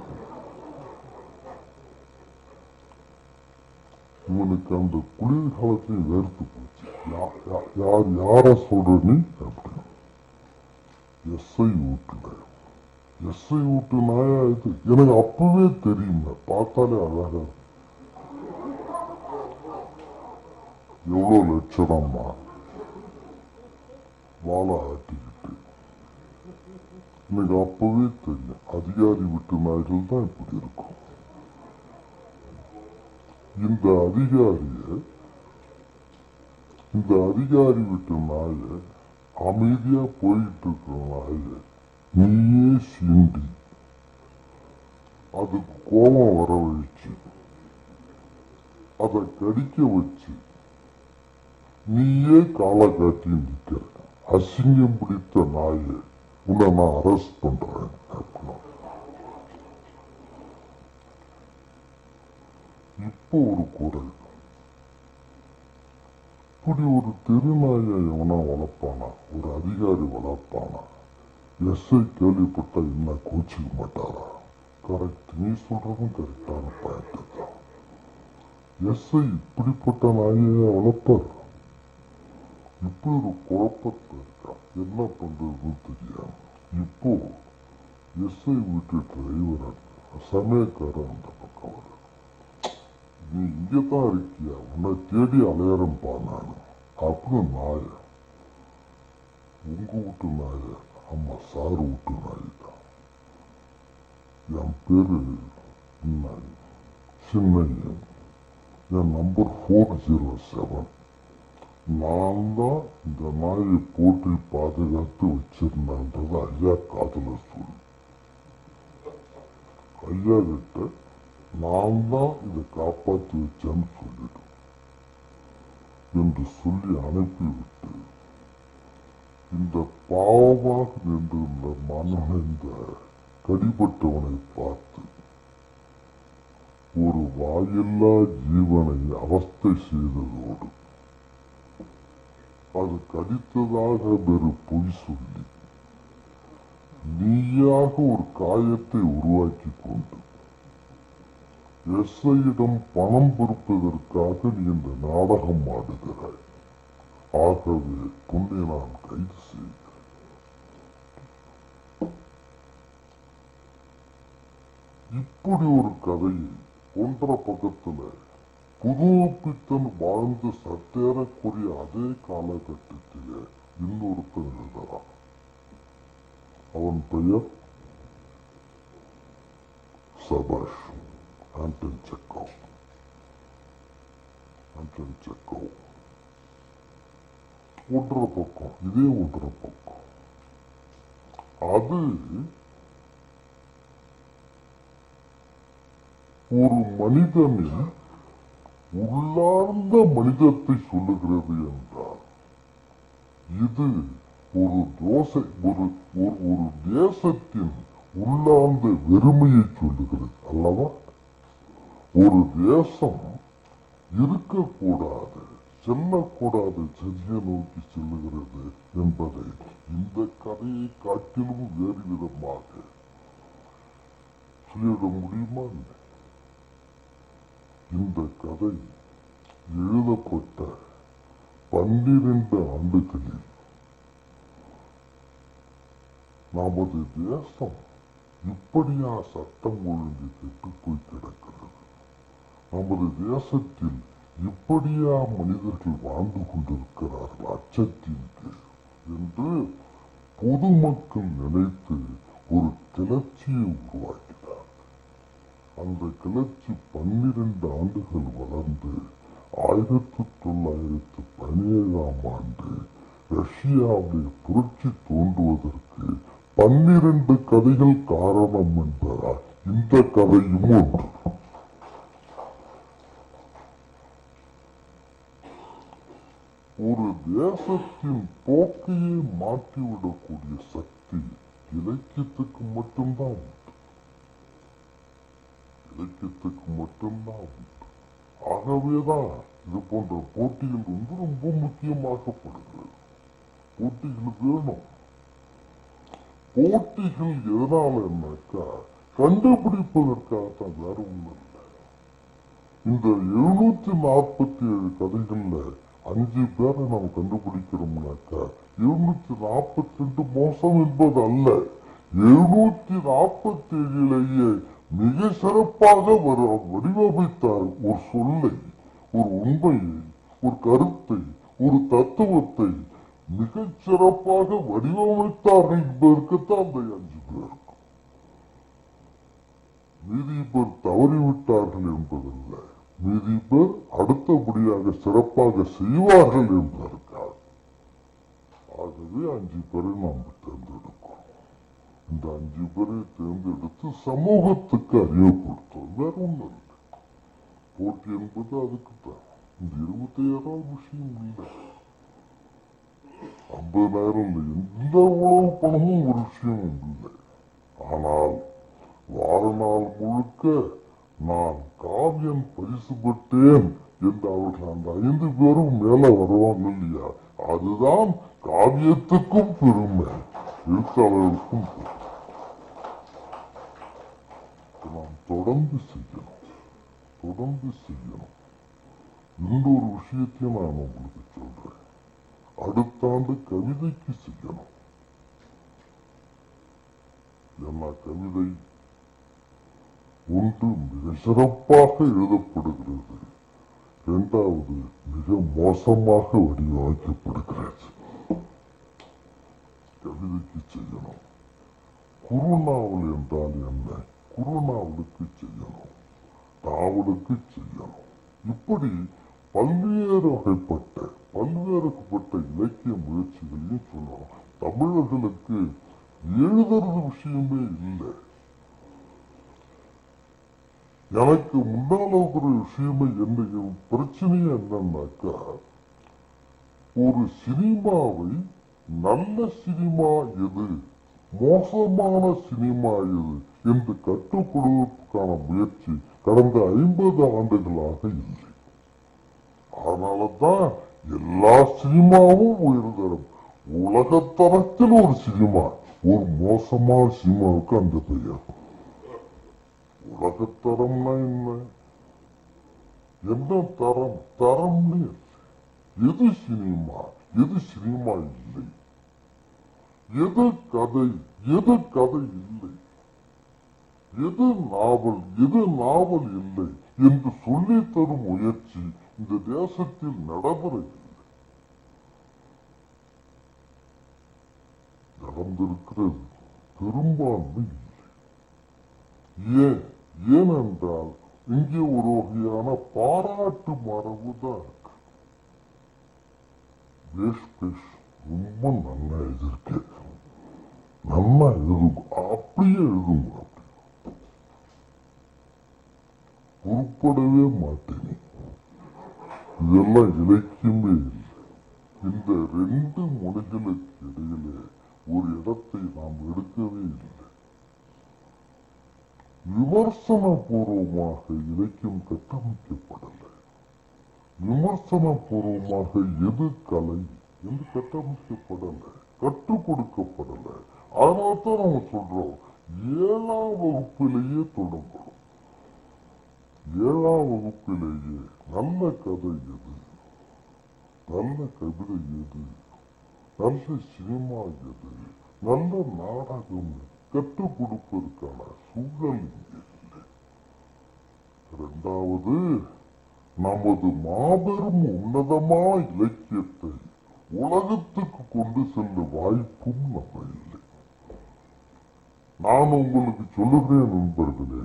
இவனுக்கு அந்த குளிர்காலத்தையும் வேர்த்து போச்சு. யார சொல்ற நீ அப்படின்னு. எஸ்ஐ வீட்டுல எஸ்ஐ வீட்டு நாயா இது? எனக்கு அப்பவே தெரியுமே, பார்த்தாலே அழகா எவ்வளவு லட்சணமா வாழை ஆட்டிக்கிட்டு. எனக்கு அப்பவே தெரியும் அதிகாரி விட்டு நாய்கள் தான் இப்படி இருக்கும். இந்த அதிகாரி விட்டு நாய அமைதியா போயிட்டு இருக்கிற நாய நீயே சீண்டி அதுக்கு கோபம் வரவழைச்சு அதை கடிக்க வச்சு நீயே காலை காட்டி நிற்கிற அசிங்கம் பிடித்த நாயை உன்னை நான் அரெஸ்ட் பண்றேன் அப்படின்னா. இப்போ ஒரு குரல், இப்படி ஒரு தெருநாயை எவனா வளர்ப்பானா? ஒரு அதிகாரி வளர்ப்பானா? எஸ்ஐ கேள்விப்பட்டா என்ன கோச்சிக்க மாட்டாரா? கரெக்ட், நீ சொல்றதும் கரெக்டான பாயிண்ட் தான். எஸ்ஐ இப்படிப்பட்ட நாயை வளர்ப்பார்? இப்படி ஒரு குழப்பத்தை இருக்கா, என்ன பண்றதுன்னு தெரியாது. இப்போ எஸ்ஐ வீட்டு டிரைவர் சமயக்காரன் அந்த பக்கம் வர, நீ இங்கதான் இருக்கியா, உன்னை தேடி அலையறம்பா நான் அப்படின்னு. நாய உங்க வீட்டு நாய? ஆமா, சாரு வீட்டு நாய் தான். என் பேரு சின்னையன். என் நம்பர் 407. நான் தான் இந்த நாயை போட்டு பாதுகாத்து வச்சிருந்தேன்றது ஐயா காதல சொல்லு. ஐயா கிட்ட நான் தான் இதை காப்பாற்றி வச்சேன்னு சொல்லிடு என்று சொல்லி அனுப்பிவிட்டு, இந்த பாவமாக நின்றிருந்த மனநிந்த கடிபட்டவனை பார்த்து ஒரு வாயில்லா ஜீவனை அவஸ்தை செய்ததோடு அது கடித்ததாக வெறு பொய் சொல்லி நீயாக ஒரு காயத்தை உருவாக்கி கொண்டு எஸ்ஐயிடம் பணம் பொறுப்பதற்காக நீ இந்த நாடகம் ஆடுகிறாய். ஆகவே உன்னை நான் கைது செய்கிறேன். இப்படி ஒரு கதையை ஒன்றரை பக்கத்துல புதுப்பித்தன் வாழ்ந்து சற்றேறக்கூடிய அதே காலகட்டத்திலே இன்னொருத்தன் எழுதலாம். அவன் பெயர் சபாஷ் ஆண்டன் செக்கோவ். ஒன்றரை பக்கம், இதே ஒன்றரை பக்கம். அது ஒரு மனிதனின் உள்ளார்ந்த மனிதத்தை சொல்லுகிறது என்றால் இது ஒரு தேசத்தின் உள்ளார்ந்த வெறுமையை சொல்லுகிறது அல்லவா? ஒரு தேசம் இருக்கக்கூடாது, செல்லக்கூடாது, செல்லிய நோக்கி செல்லுகிறது என்பதை இந்த கதையை காட்டிலும் வேறு விதமாக சொல்லிவிட முடியுமா? இந்த கதை எழுதப்பட்ட 12 ஆண்டுகளில் நமது தேசம் இப்படியா சட்டம் ஒழுங்கு கெட்டுப்போய் கிடக்கிறது? நமது தேசத்தில் இப்படியா மனிதர்கள் வாழ்ந்து கொண்டிருக்கிறார்கள் அச்சத்தின் கீழ் என்று பொதுமக்கள் நினைத்து ஒரு கிளர்ச்சியை உருவாக்கினார். அந்த கிளர்ச்சி 12 ஆண்டுகள் வளர்ந்து 1917ஆம் ஆண்டு ரஷ்யாவில் புரட்சி தோன்றுவதற்கு 12 கதைகள் காரணம் என்பதால் இந்த கதையும் ஒன்று. ஒரு தேசத்தின் போக்கையே மாற்றிவிடக்கூடிய சக்தி இலக்கியத்துக்கு மட்டும்தான் உண்டு. ஆகவேதான் இது போன்ற போட்டிகள் ரொம்ப முக்கியமாகப்படுகிறது. போட்டிகள் வேணும். போட்டிகள் எதனால என்னக்கா கண்டுபிடிப்பதற்காகத்தான், வேற ஒண்ணும் இல்லை. இந்த 747 கதைகள்ல 5 பேரை நாம் கண்டுபிடிக்கிறோம்னாக்கா 742 மோசம் என்பது அல்ல. 747லேயே மிக சிறப்பாக வடிவமைத்தார். ஒரு சொல்லை, ஒரு உண்மையை, ஒரு கருத்தை, ஒரு தத்துவத்தை மிகச் சிறப்பாக வடிவமைத்தார்கள் என்பதற்குத்தான் அந்த 5 பேர். மீதி பேர் தவறிவிட்டார்கள் என்பதல்ல, மீதி பேர் அடுத்தபடியாக சிறப்பாக செய்வார்கள் என்பதற்காக. ஆகவே 5 பேரை நாம் தேர்ந்தெடுக்கிறோம். இந்த 5 பேரை தேர்ந்தெடுத்து சமூகத்துக்கு அறியப்படுத்தும். வேற ஒன்றும் இல்லை. போட்டி என்பது அதுக்குத்தான். இந்த 25,000 விஷயம் இல்லை, 50,000 இல்லை, எந்த உணவு பணமும் ஒரு விஷயம் இல்லை. ஆனால் வாழ்நாள் முழுக்க நான் காவியம் பரிசு பெற்றேன் என்று அவர்கள் அந்த 5 பேரும் மேல வருவாங்க இல்லையா? அதுதான் காவியத்துக்கும் பெருமை, எழுத்தாளருக்கும் பெருமை. நாம் தொடர்ந்து செய்யணும். இன்னொரு விஷயத்தையும் நான் உங்களுக்கு சொல்றேன். அடுத்த ஆண்டு கவிதைக்கு செய்யணும். என்ன கவிதை? ஒன்று மிக சிறப்பாக எழுதப்படுகிறது, 2வது மிக மோசமாக வடிவமைக்கப்படுகிறது. கவிதைக்கு செய்யணும். குறுநாவல் என்றால் என்ன? குறுநாவலுக்கு செய்யணும், நாவலுக்கு செய்யணும். இப்படி பல்வேறு வகைப்பட்ட இலக்கிய முயற்சிகளையும் சொல்லணும். தமிழர்களுக்கு எழுதுறது விஷயமே இல்லை. எனக்கு முன்னால இருக்கிற விஷயமே என்ன பிரச்சனையே என்னன்னாக்கா, ஒரு சினிமாவை நல்ல சினிமா எது, மோசமான சினிமா எது என்று கட்டுப்படுவதற்கான முயற்சி கடந்த 50 ஆண்டுகளாக இல்லை. அதனாலதான் எல்லா சினிமாவும் உயர்தரம். உலகத்தரத்தில் ஒரு சினிமா, ஒரு மோசமான சினிமாவுக்கு அந்த பெயர். உலகத்தரம்னா என்ன தரம்? தரம்னு எது சினிமா, எது சினிமா இல்லை, எது கதை, எது கதை இல்லை, எது நாவல், எது நாவல் இல்லை என்று சொல்லித் தரும் முயற்சி இந்த தேசத்தில் நடைபெறவில்லை. நடந்திருக்கிறது பெரும்பான்மை இல்லை. ஏனென்றால் இங்கே ஒரு வகையான பாராட்டு மரபு தான் இருக்கு. ரொம்ப நல்லா எழுதிருக்கு, நல்லா எழுதுங்க, அப்படியே எழுதுங்க, பொறுப்படவே மாட்டேன். இதெல்லாம் இலக்கியமே இல்லை. இந்த ரெண்டு மொழிகளுக்கு இடையிலே ஒரு இடத்தை நாம் எடுக்கவே இல்லை. விமர்சன பூர்வமாக இலக்கியம் கட்டமைக்கப்படலை. விமர்சன பூர்வமாக எது கலை என்று கட்டமைக்கப்படலை, கற்றுக் கொடுக்கப்படலை. அதனால்தான் நம்ம சொல்றோம் 7ஆம் வகுப்பிலேயே தொடங்கணும். 7ஆம் வகுப்பிலேயே நல்ல கதை எது, நல்ல கவிதை எது, நல்ல சினிமா எது, நல்ல நாடகம் கற்றுக் கொடுப்பதற்கான சூழல் இங்கே இல்லை. 2வது, நமது மாபெரும் உன்னதமான இலக்கியத்தை உலகத்துக்கு கொண்டு செல்ல வாய்ப்பும் நம்ம இல்லை. நான் உங்களுக்கு சொல்லுகிறேன் நண்பர்களே,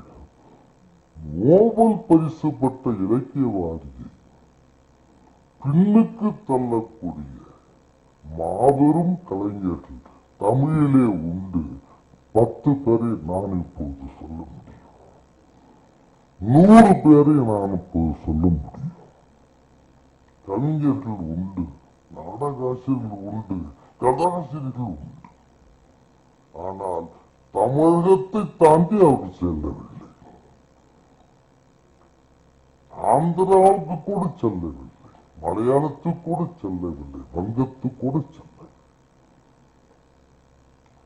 நோபல் பரிசு பெற்ற இலக்கியவாதியை பின்னுக்கு தள்ளக்கூடிய மாபெரும் கலைஞர்கள் தமிழிலே உண்டு. 10 பேரை நான் இப்போது சொல்ல முடியும், 100 பேரை நான் இப்போது சொல்ல முடியும். கவிஞர்கள் உண்டு, நாடகாசிரியர்கள் உண்டு, கதாசிரியர்கள் உண்டு. ஆனால் தமிழகத்தை தாண்டி அவர் செல்லவில்லை. ஆந்திராவுக்கு கூட செல்லவில்லை, மலையாளத்துக்கு கூட செல்லவில்லை, வங்கத்துக்கு கூட செல்ல.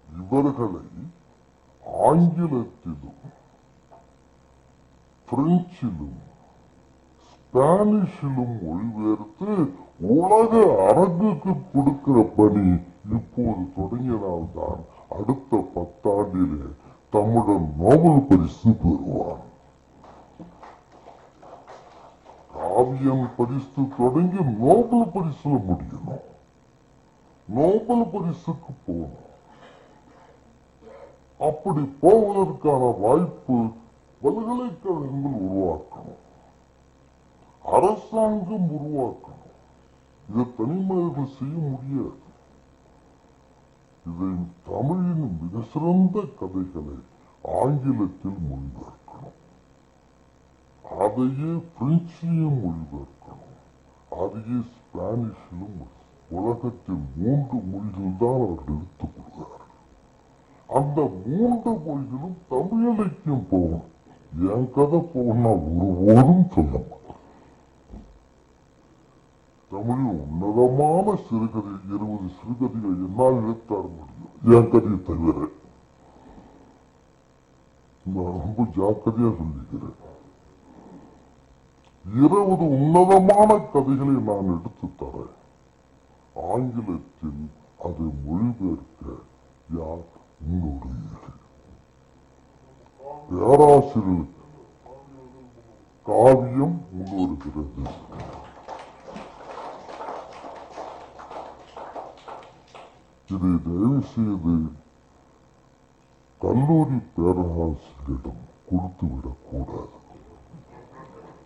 இவர்களை ஆங்கிலத்திலும் பிரெஞ்சிலும் ஸ்பானிஷிலும் மொழிபெயர்த்து உலக அரங்குக்கு கொடுக்கிற பணி இப்போது தொடங்கினால்தான் அடுத்த 10 ஆண்டிலே தமிழன் நோபல் பரிசு பெறுவான். காவியம் பரிசு தொடங்கி நோபல் பரிசுல முடியணும். நோபல் பரிசுக்கு போகணும். அப்படி போவதற்கான வாய்ப்பு பல்கலைக்கழகங்கள் உருவாக்கணும், அரசாங்கம் உருவாக்கணும். இதை தனிமனிதர்கள் செய்ய முடியாது. இதை தமிழின் மிக சிறந்த கதைகளை ஆங்கிலத்தில் மொழிபெயர்க்கணும், அதையே பிரெஞ்சிலும் மொழிபெயர்க்கணும், அதையே ஸ்பானிஷிலும். உலகத்தில் 3 மொழிகள் தான் அவர்கள் எடுத்துக் கொள்கிறார்கள். அந்த 3 மொழிகளும் தமிழ் இலக்கியம் போகணும். என் கதை போகணும்னா ஒருபோதும் சொல்ல மாட்டேன். தமிழில் உன்னதமான சிறுகதை 20 சிறுகதைகள் என்னால் எழுத்தாட முடியும், என் கதையை தவிர. நான் ரொம்ப ஜாக்கிரதையா சொல்லிக்கிறேன். 20 உன்னதமான கதைகளை நான் எடுத்து தரேன். ஆங்கிலத்தில் அதை மொழிபெயர்க்க யார் இன்னொரு பேராசிரியர் காவியம் முன்வருகிறது. இதை தயவு செய்து கல்லூரி பேராசிரியரிடம் கொடுத்துவிடக் கூடாது.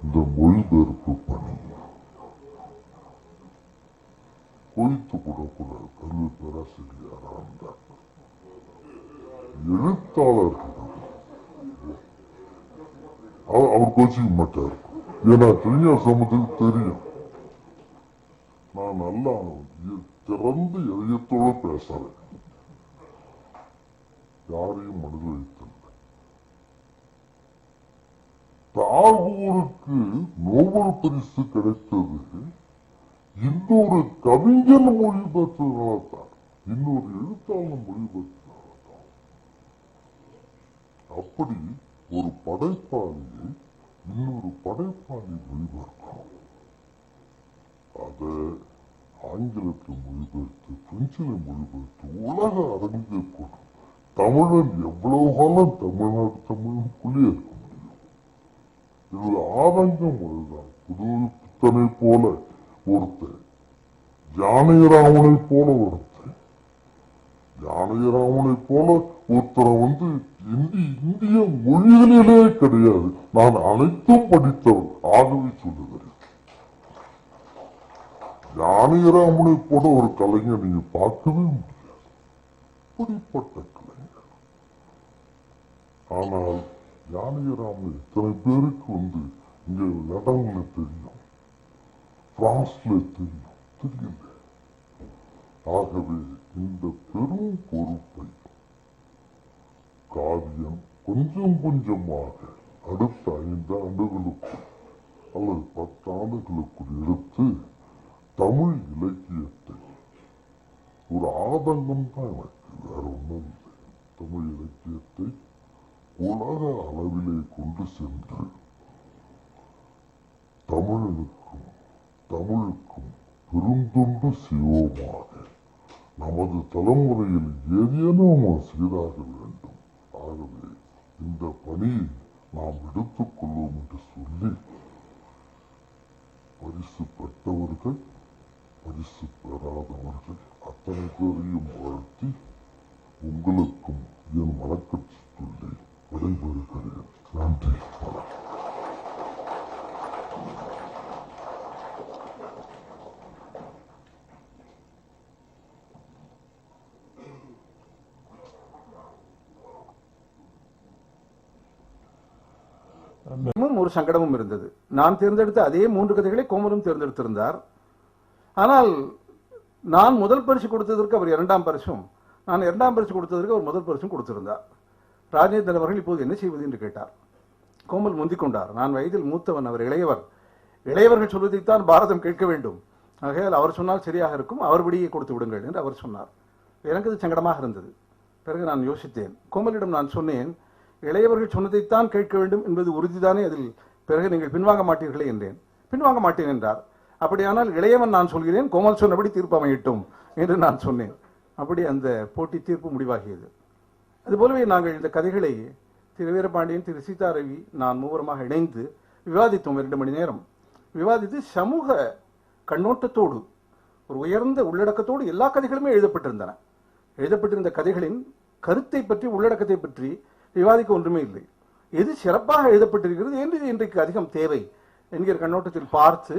இந்த மொழிபெயர்ப்பு பணி குறித்துக் கூடக்கூடாது. கல்வி பேராசிரியராக இருந்தார். எழுத்தாளர்களிடம் அவர் கோச்சிக்க மாட்டார். ஏன்னா தனியார் சமூகத்துக்கு தெரியும் நான் நல்லா திறந்து இதயத்தோடு பேசுறேன், யாரையும் மனதில் வைத்தில்லை. தாகூருக்கு நோபல் பரிசு கிடைத்தது இன்னொரு கவிஞன் மொழிபெற்றதால்தான், இன்னொரு எழுத்தாளர் மொழிபெற்றதால்தான். அப்படி ஒரு படைப்பாளியை இன்னொரு படைப்பாளி மொழிபெற்றோம். அதை ஆங்கிலத்தில் மொழிபெயர்த்து, பிரெஞ்சில் மொழிபெயர்த்து உலக அரங்கில் போடும் தமிழன் எவ்வளவு காலம் தமிழ்நாடு தமிழுக்குள்ளே இருக்க முடியும்? இது ஆதங்கம் அதுதான். புது புத்தனை போல ஒருத்தர், ஜானகிராமனை போல ஒருத்தர், ஜானகிராமனை போல ஒருத்தரை இந்திய மொழிகளிலே கிடையாது. நான் அனைத்தும் படித்தவன், ஆகவே சொல்லுகிறேன். ஜானகிராமனை போல ஒரு கலைஞர் நீங்க பார்க்கவே முடியாது, அப்படிப்பட்ட கலைஞர். ஆனால் ஜானகிராமன் இத்தனை பேருக்கு இங்க லண்டன்ல தெரியும், பிரான்ஸ்ல தெரியும், தெரியல. ஆகவே இந்த பெரும் பொறுப்பை காவியம் கொஞ்சம் கொஞ்சமாக அடுத்த 5 ஆண்டுகளுக்குள் அல்லது 10 ஆண்டுகளுக்குள் எடுத்து தமிழ் இலக்கியத்தை, ஒரு ஆதங்கம் தான் எனக்கு, வேற ஒன்றும் இல்லை, தமிழ் இலக்கியத்தை உலக அளவிலே கொண்டு சென்று தமிழுக்கும் பெருந்தொண்டு செய்வோமாக நமது தலைமுறையில் ஏதேனும் செய்தாக வேண்டும். ஆகவே இந்த பணியை நாம் எடுத்துக் கொள்வோம் என்று சொல்லி, பரிசு பெற்றவர்கள், பரிசு பெறாதவர்கள் அத்தனை பேரையும் வாழ்த்தி உங்களுக்கும் என் வணக்கத்தை சொல்லி விடைபெறுகிறேன். நன்றி, வணக்கம். ஒரு சங்கடமும் இருந்தது. நான் தேர்ந்தெடுத்த அதே 3 கதைகளை கோமலும் தேர்ந்தெடுத்திருந்தார். ஆனால் நான் முதல் பரிசு கொடுத்ததற்கு அவர் 2ஆம் பரிசும், நான் 2ஆம் பரிசு கொடுத்ததற்கு அவர் முதல் பரிசும் கொடுத்திருந்தார். ராஜேந்திரன் அவர்கள் இப்போது என்ன செய்வது என்று கேட்டார். கோமல் முந்திக் கொண்டார். நான் வயதில் மூத்தவன், அவர் இளையவர். இளையவர்கள் சொல்வதைத்தான் பாரதம் கேட்க வேண்டும். ஆகையால் அவர் சொன்னால் சரியாக இருக்கும், அவர் விடியை கொடுத்து விடுங்கள் என்று அவர் சொன்னார். எனக்கு அது சங்கடமாக இருந்தது. பிறகு நான் யோசித்தேன். கோமலிடம் நான் சொன்னேன், இளையவர்கள் சொன்னதைத்தான் கேட்க வேண்டும் என்பது உறுதிதானே, அதில் பிறகு நீங்கள் பின்வாங்க மாட்டீர்களே என்றேன். பின்வாங்க மாட்டேன் என்றார். அப்படியானால் இளையவன் நான் சொல்கிறேன், கோமல் சொன்னபடி தீர்ப்பு அமையட்டும் என்று நான் சொன்னேன். அப்படி அந்த போட்டி தீர்ப்பு முடிவாகியது. அதுபோலவே நாங்கள் இந்த கதைகளை திரு வீரபாண்டியன், திரு சீதாரவி, நான் மூவரமாக இணைந்து விவாதித்தோம். 2 மணி நேரம் விவாதித்து சமூக கண்ணோட்டத்தோடு, ஒரு உயர்ந்த உள்ளடக்கத்தோடு எல்லா கதைகளுமே எழுதப்பட்டிருந்தன. எழுதப்பட்டிருந்த கதைகளின் கருத்தை பற்றி, உள்ளடக்கத்தை பற்றி விவாதிக்க ஒன்றுமே இல்லை. எது சிறப்பாக எழுதப்பட்டிருக்கிறது என்று இன்றைக்கு அதிகம் தேவை என்கிற கண்ணோட்டத்தில் பார்த்து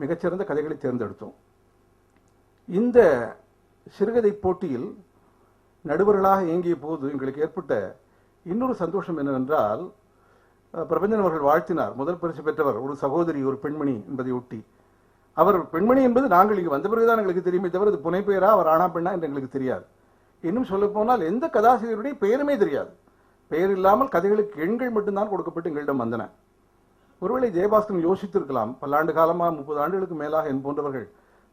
மிகச்சிறந்த கதைகளை தேர்ந்தெடுத்தோம். இந்த சிறுகதை போட்டியில் நடுவர்களாக இயங்கிய போது எங்களுக்கு ஏற்பட்ட இன்னொரு சந்தோஷம் என்னவென்றால், பிரபஞ்சன் அவர்கள் வாழ்த்தினார். முதல் பரிசு பெற்றவர் ஒரு சகோதரி, ஒரு பெண்மணி என்பதை ஒட்டி. அவர் பெண்மணி என்பது நாங்கள் இங்கு வந்த பிறகுதான் எங்களுக்கு தெரியுமே தவிர, அது புனை பெயரா, அவர் ஆனா பெண்ணா என்று எங்களுக்கு தெரியாது. இன்னும் சொல்ல போனால் எந்த கதாசிரியருடைய பெயருமே தெரியாது. பெயர் இல்லாமல் கதைகளுக்கு எண்கள் மட்டும்தான் கொடுக்கப்பட்டு எங்களிடம் வந்தன. ஒருவேளை ஜெயபாஸ்கரன் யோசித்திருக்கலாம், பல்லாண்டு காலமாக 30 ஆண்டுகளுக்கு மேலாக என் போன்றவர்கள்,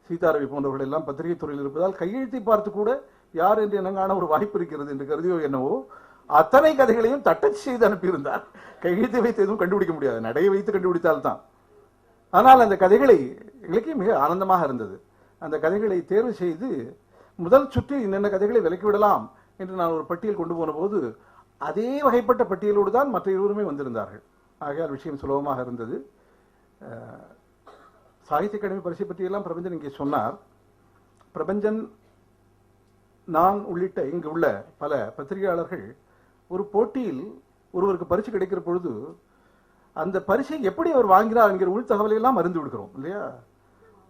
சீதாரவி போன்றவர்கள் எல்லாம் பத்திரிகை துறையில் இருப்பதால் கையெழுத்தை பார்த்து கூட யார் என்று எனக்கான ஒரு வாய்ப்பு இருக்கிறது என்று கருதியோ என்னவோ அத்தனை கதைகளையும் தட்டச்சு செய்து அனுப்பியிருந்தார். கையெழுத்தை வைத்து எதுவும் கண்டுபிடிக்க முடியாது, நடையை வைத்து கண்டுபிடித்தால்தான். ஆனால் அந்த கதைகளை எங்களுக்கு மிக ஆனந்தமாக இருந்தது. அந்த கதைகளை தேர்வு செய்து முதல் சுற்றில் என்னென்ன கதைகளை விலக்கிவிடலாம் என்று நான் ஒரு பட்டியல் கொண்டு போன போது அதே வகைப்பட்ட பட்டியலோடு தான் மற்ற இருவருமே வந்திருந்தார்கள். ஆகையால் விஷயம் சுலபமாக இருந்தது. சாகித்ய அகாடமி பரிசை பற்றியெல்லாம் பிரபஞ்சன் இங்கே சொன்னார். பிரபஞ்சன், நான் உள்ளிட்ட இங்கு உள்ள பல பத்திரிகையாளர்கள் ஒரு போட்டியில் ஒருவருக்கு பரிசு கிடைக்கிற பொழுது அந்த பரிசை எப்படி அவர் வாங்கினார் என்கிற உள் தகவலை எல்லாம் அறிந்து விடுகிறோம் இல்லையா?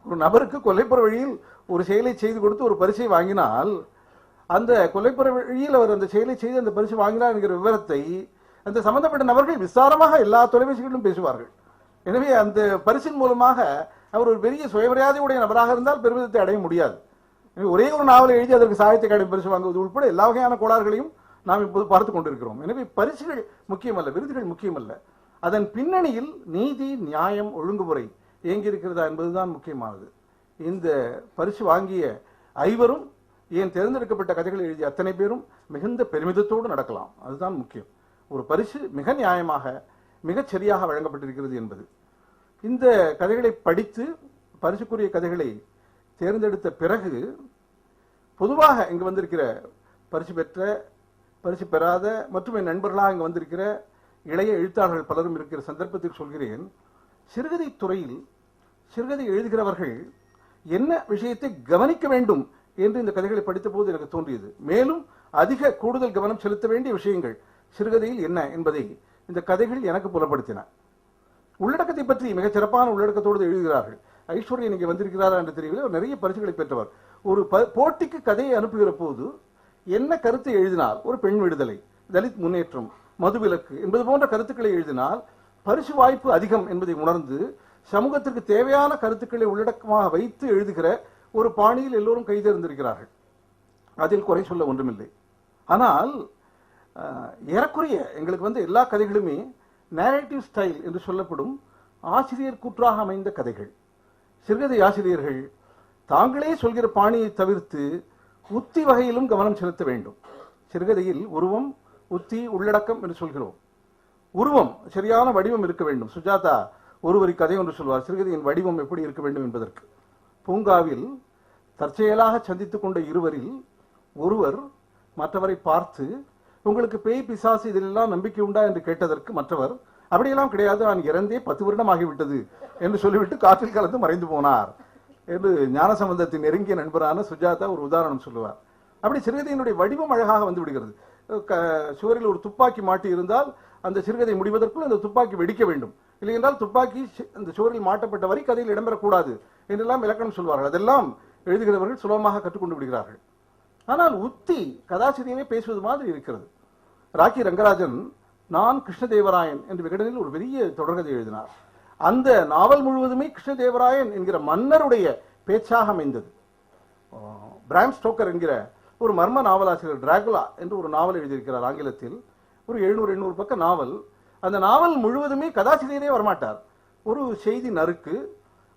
ஒரு நபருக்கு கொல்லைப்புற வழியில் ஒரு செயலை செய்து கொடுத்து ஒரு பரிசை வாங்கினால், அந்த கொல்லைப்புற வழியில் அவர் அந்த செயலை செய்து அந்த பரிசு வாங்கினார் என்கிற விவரத்தை அந்த சம்பந்தப்பட்ட நபர்கள் விசாரமாக எல்லா தொலைபேசிகளிலும் பேசுவார்கள். எனவே அந்த பரிசின் மூலமாக அவர் ஒரு பெரிய சுயமரியாதையுடைய நபராக இருந்தால் பெருமிதத்தை அடைய முடியாது. ஒரே ஒரு நாவலை எழுதி அதற்கு சாகித்ய அகாடமி பரிசு வாங்குவது உட்பட எல்லா வகையான கோளாறுகளையும் நாம் இப்போது பார்த்து கொண்டிருக்கிறோம். எனவே பரிசுகள் முக்கியமல்ல, விருதுகள் முக்கியமல்ல, அதன் பின்னணியில் நீதி, நியாயம், ஒழுங்குமுறை இயங்கியிருக்கிறதா என்பதுதான் முக்கியமானது. இந்த பரிசு வாங்கிய ஐவரும், ஏன் தேர்ந்தெடுக்கப்பட்ட கதைகளை எழுதிய அத்தனை பேரும் மிகுந்த பெருமிதத்தோடு நடக்கலாம். அதுதான் முக்கியம். ஒரு பரிசு மிக நியாயமாக, மிகச் சரியாக வழங்கப்பட்டிருக்கிறது என்பது. இந்த கதைகளை படித்து பரிசுக்குரிய கதைகளை தேர்ந்தெடுத்த பிறகு பொதுவாக இங்கு வந்திருக்கிற பரிசு பெற்ற, பரிசு பெறாத மற்றும் என் நண்பர்களாக இங்கு வந்திருக்கிற இளைய எழுத்தாளர்கள் பலரும் இருக்கிற சந்தர்ப்பத்தில் சொல்கிறேன், சிறுகதை துறையில் சிறுகதை எழுதுகிறவர்கள் என்ன விஷயத்தை கவனிக்க வேண்டும் என்று இந்த கதைகளை படித்த போது எனக்கு தோன்றியது. மேலும் அதிக கூடுதல் கவனம் செலுத்த வேண்டிய விஷயங்கள் சிறுகதையில் என்ன என்பதை இந்த கதைகள் எனக்கு புலப்படுத்தின. உள்ளடக்கத்தை பற்றி மிகச் சிறப்பான உள்ளடக்கத்தோடு எழுதுகிறார்கள். ஐஸ்வர்யா இங்கே வந்திருக்கிறாரா என்று தெரியவில்லை. நிறைய பரிசுகளை பெற்றவர். ஒரு போட்டிக்கு கதையை அனுப்புகிற போது என்ன கருத்தை எழுதினால், ஒரு பெண் விடுதலை, தலித் முன்னேற்றம், மதுவிலக்கு என்பது போன்ற கருத்துக்களை எழுதினால் பரிசு வாய்ப்பு அதிகம் என்பதை உணர்ந்து சமூகத்திற்கு தேவையான கருத்துக்களை உள்ளடக்கமாக வைத்து எழுதுகிற ஒரு பாணியில் எல்லோரும் கைதேர்ந்திருக்கிறார்கள். அதில் குறை சொல்ல ஒன்றுமில்லை. ஆனால் ஏறக்குறைய எங்களுக்கு எல்லா கதைகளுமே நேரேட்டிவ் ஸ்டைல் என்று சொல்லப்படும் ஆசிரியர் கூற்றாக அமைந்த கதைகள். சிறுகதை ஆசிரியர்கள் தாங்களே சொல்கிற பாணியை தவிர்த்து உத்தி வகையிலும் கவனம் செலுத்த வேண்டும். சிறுகதையில் உருவம், உத்தி, உள்ளடக்கம் என்று சொல்கிறோம். உருவம், சரியான வடிவம் இருக்க வேண்டும். சுஜாதா ஒருவரி கதை ஒன்று சொல்வார், சிறுகதையின் வடிவம் எப்படி இருக்க வேண்டும் என்பதற்கு. பூங்காவில் தற்செயலாக சந்தித்துக் கொண்ட இருவரில் ஒருவர் மற்றவரை பார்த்து, உங்களுக்கு பேய் பிசாசு இதிலெல்லாம் நம்பிக்கை உண்டா என்று கேட்டதற்கு மற்றவர், அப்படியெல்லாம் கிடையாது, நான் இறந்தே 10 வருடம் ஆகிவிட்டது என்று சொல்லிவிட்டு காற்றில் கலந்து மறைந்து போனார் என்று ஞானசம்பந்தத்தின் நெருங்கிய நண்பரான சுஜாதா ஒரு உதாரணம் சொல்லுவார். அப்படி சிறுகதையினுடைய வடிவம் அழகாக வந்து விடுகிறது. சுவரில் ஒரு துப்பாக்கி மாட்டி இருந்தால் அந்த சிறுகதை முடிவதற்குள் அந்த துப்பாக்கி வெடிக்க வேண்டும். இல்லை என்றால் துப்பாக்கி அந்த சுவரில் மாட்டப்பட்ட வரை கதையில் இடம்பெறக்கூடாது என்றெல்லாம் இலக்கணம் சொல்வார்கள். அதெல்லாம் எழுதுகிறவர்கள் சுலபமாக கற்றுக்கொண்டு விடுகிறார்கள். ஆனால் உத்தி கதாசிரியமே பேசுவது மாதிரி இருக்கிறது. ராக்கி ரங்கராஜன் நான் கிருஷ்ணதேவராயன் என்று விகடனில் ஒரு பெரிய தொடர்கதை எழுதினார். அந்த நாவல் முழுவதுமே கிருஷ்ணதேவராயன் என்கிற மன்னருடைய பேச்சாக அமைந்தது. பிராம் ஸ்டோக்கர் என்கிற ஒரு மர்ம நாவலாசிரியர் டிராகுலா என்று ஒரு நாவல் எழுதியிருக்கிறார் ஆங்கிலத்தில். ஒரு 700-800 பக்க நாவல். அந்த நாவல் முழுவதுமே கதாசிரியரே வரமாட்டார். ஒரு செய்தி நறுக்கு,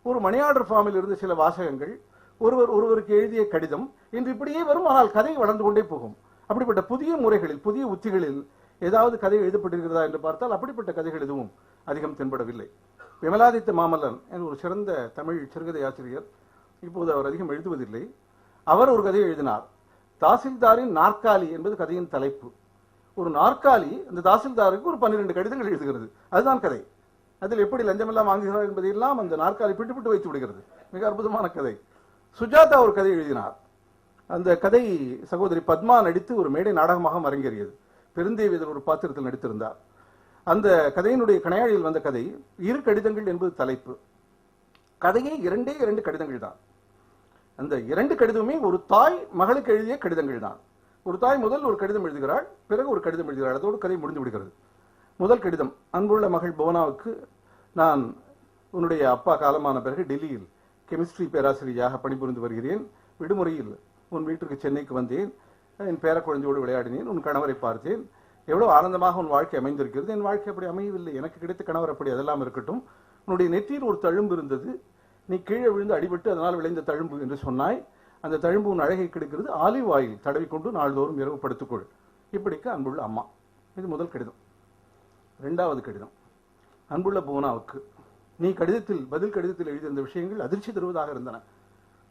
ஒரு மணி ஆர்டர் ஃபார்மில் இருந்து சில வாசகங்கள், ஒருவருக்கு எழுதிய கடிதம் என்று இப்படியே வரும். ஆனால் கதை வளர்ந்து கொண்டே போகும். அப்படிப்பட்ட புதிய முறைகளில், புதிய உத்திகளில் ஏதாவது கதை எழுதப்பட்டிருக்கிறதா என்று பார்த்தால் அப்படிப்பட்ட கதைகள் எதுவும் அதிகம் தென்படவில்லை. விமலாதித்த மாமல்லன் என்ற ஒரு சிறந்த தமிழ் சிறுகதை ஆசிரியர், இப்போது அவர் அதிகம் எழுதுவதில்லை. அவர் ஒரு கதையை எழுதினார். தாசில்தாரின் நாற்காலி என்பது கதையின் தலைப்பு. ஒரு நாற்காலி அந்த தாசில்தாருக்கு ஒரு 12 கடிதங்கள் எழுதுகிறது. அதுதான் கதை. அதில் எப்படி லஞ்சமெல்லாம் வாங்குகிறார் என்பதையெல்லாம் அந்த நாற்காலி பிட்டு வைத்து விடுகிறது. மிக அற்புதமான கதை. சுஜாதா ஒரு கதை எழுதினார். அந்த கதை சகோதரி பத்மா நடித்து ஒரு மேடை நாடகமாக அரங்கேறியது. பெருந்தேவி ஒரு பாத்திரத்தில் நடித்திருந்தார். அந்த கதையினுடைய கணையாழியில் வந்த கதை 2 கடிதங்கள் என்பது தலைப்பு. கதையே 2 கடிதங்கள் தான். அந்த 2 கடிதமுமே ஒரு தாய் மகளுக்கு எழுதிய கடிதங்கள் தான். ஒரு தாய் முதல் ஒரு கடிதம் எழுதுகிறாள், பிறகு ஒரு கடிதம் எழுதுகிறாள். அதோடு கதை முடிந்து விடுகிறது. முதல் கடிதம், அன்புள்ள மகள் புவனாவுக்கு, நான் உன்னுடைய அப்பா காலமான பிறகு டெல்லியில் கெமிஸ்ட்ரி பேராசிரியராக பணிபுரிந்து வருகிறேன். விடுமுறையில் உன் வீட்டுக்கு சென்னைக்கு வந்தேன். என் பேரக்குழந்தையோடு விளையாடினேன். உன் கணவரை பார்த்தேன். எவ்வளவு ஆனந்தமாக உன் வாழ்க்கை அமைந்திருக்கிறது. என் வாழ்க்கை அப்படி அமையவில்லை. எனக்கு கிடைத்த கணவர் அப்படி. அதெல்லாம் இருக்கட்டும். உன்னுடைய நெற்றியில் ஒரு தழும்பு இருந்தது. நீ கீழே விழுந்து அடிபட்டு அதனால் விளைந்த தழும்பு என்று சொன்னாய். அந்த தழும்பு உன் அழகை கிடைக்கிறது. ஆலிவ் ஆயில் தடவிக்கொண்டு நாள்தோறும் இரவு படுத்துக்கொள். இப்படிக்கு அன்புள்ள அம்மா. இது முதல் கடிதம். 2வது கடிதம், அன்புள்ள புவனாவுக்கு, நீ பதில் கடிதத்தில் எழுதியிருந்த விஷயங்கள் அதிர்ச்சி தருவதாக இருந்தன.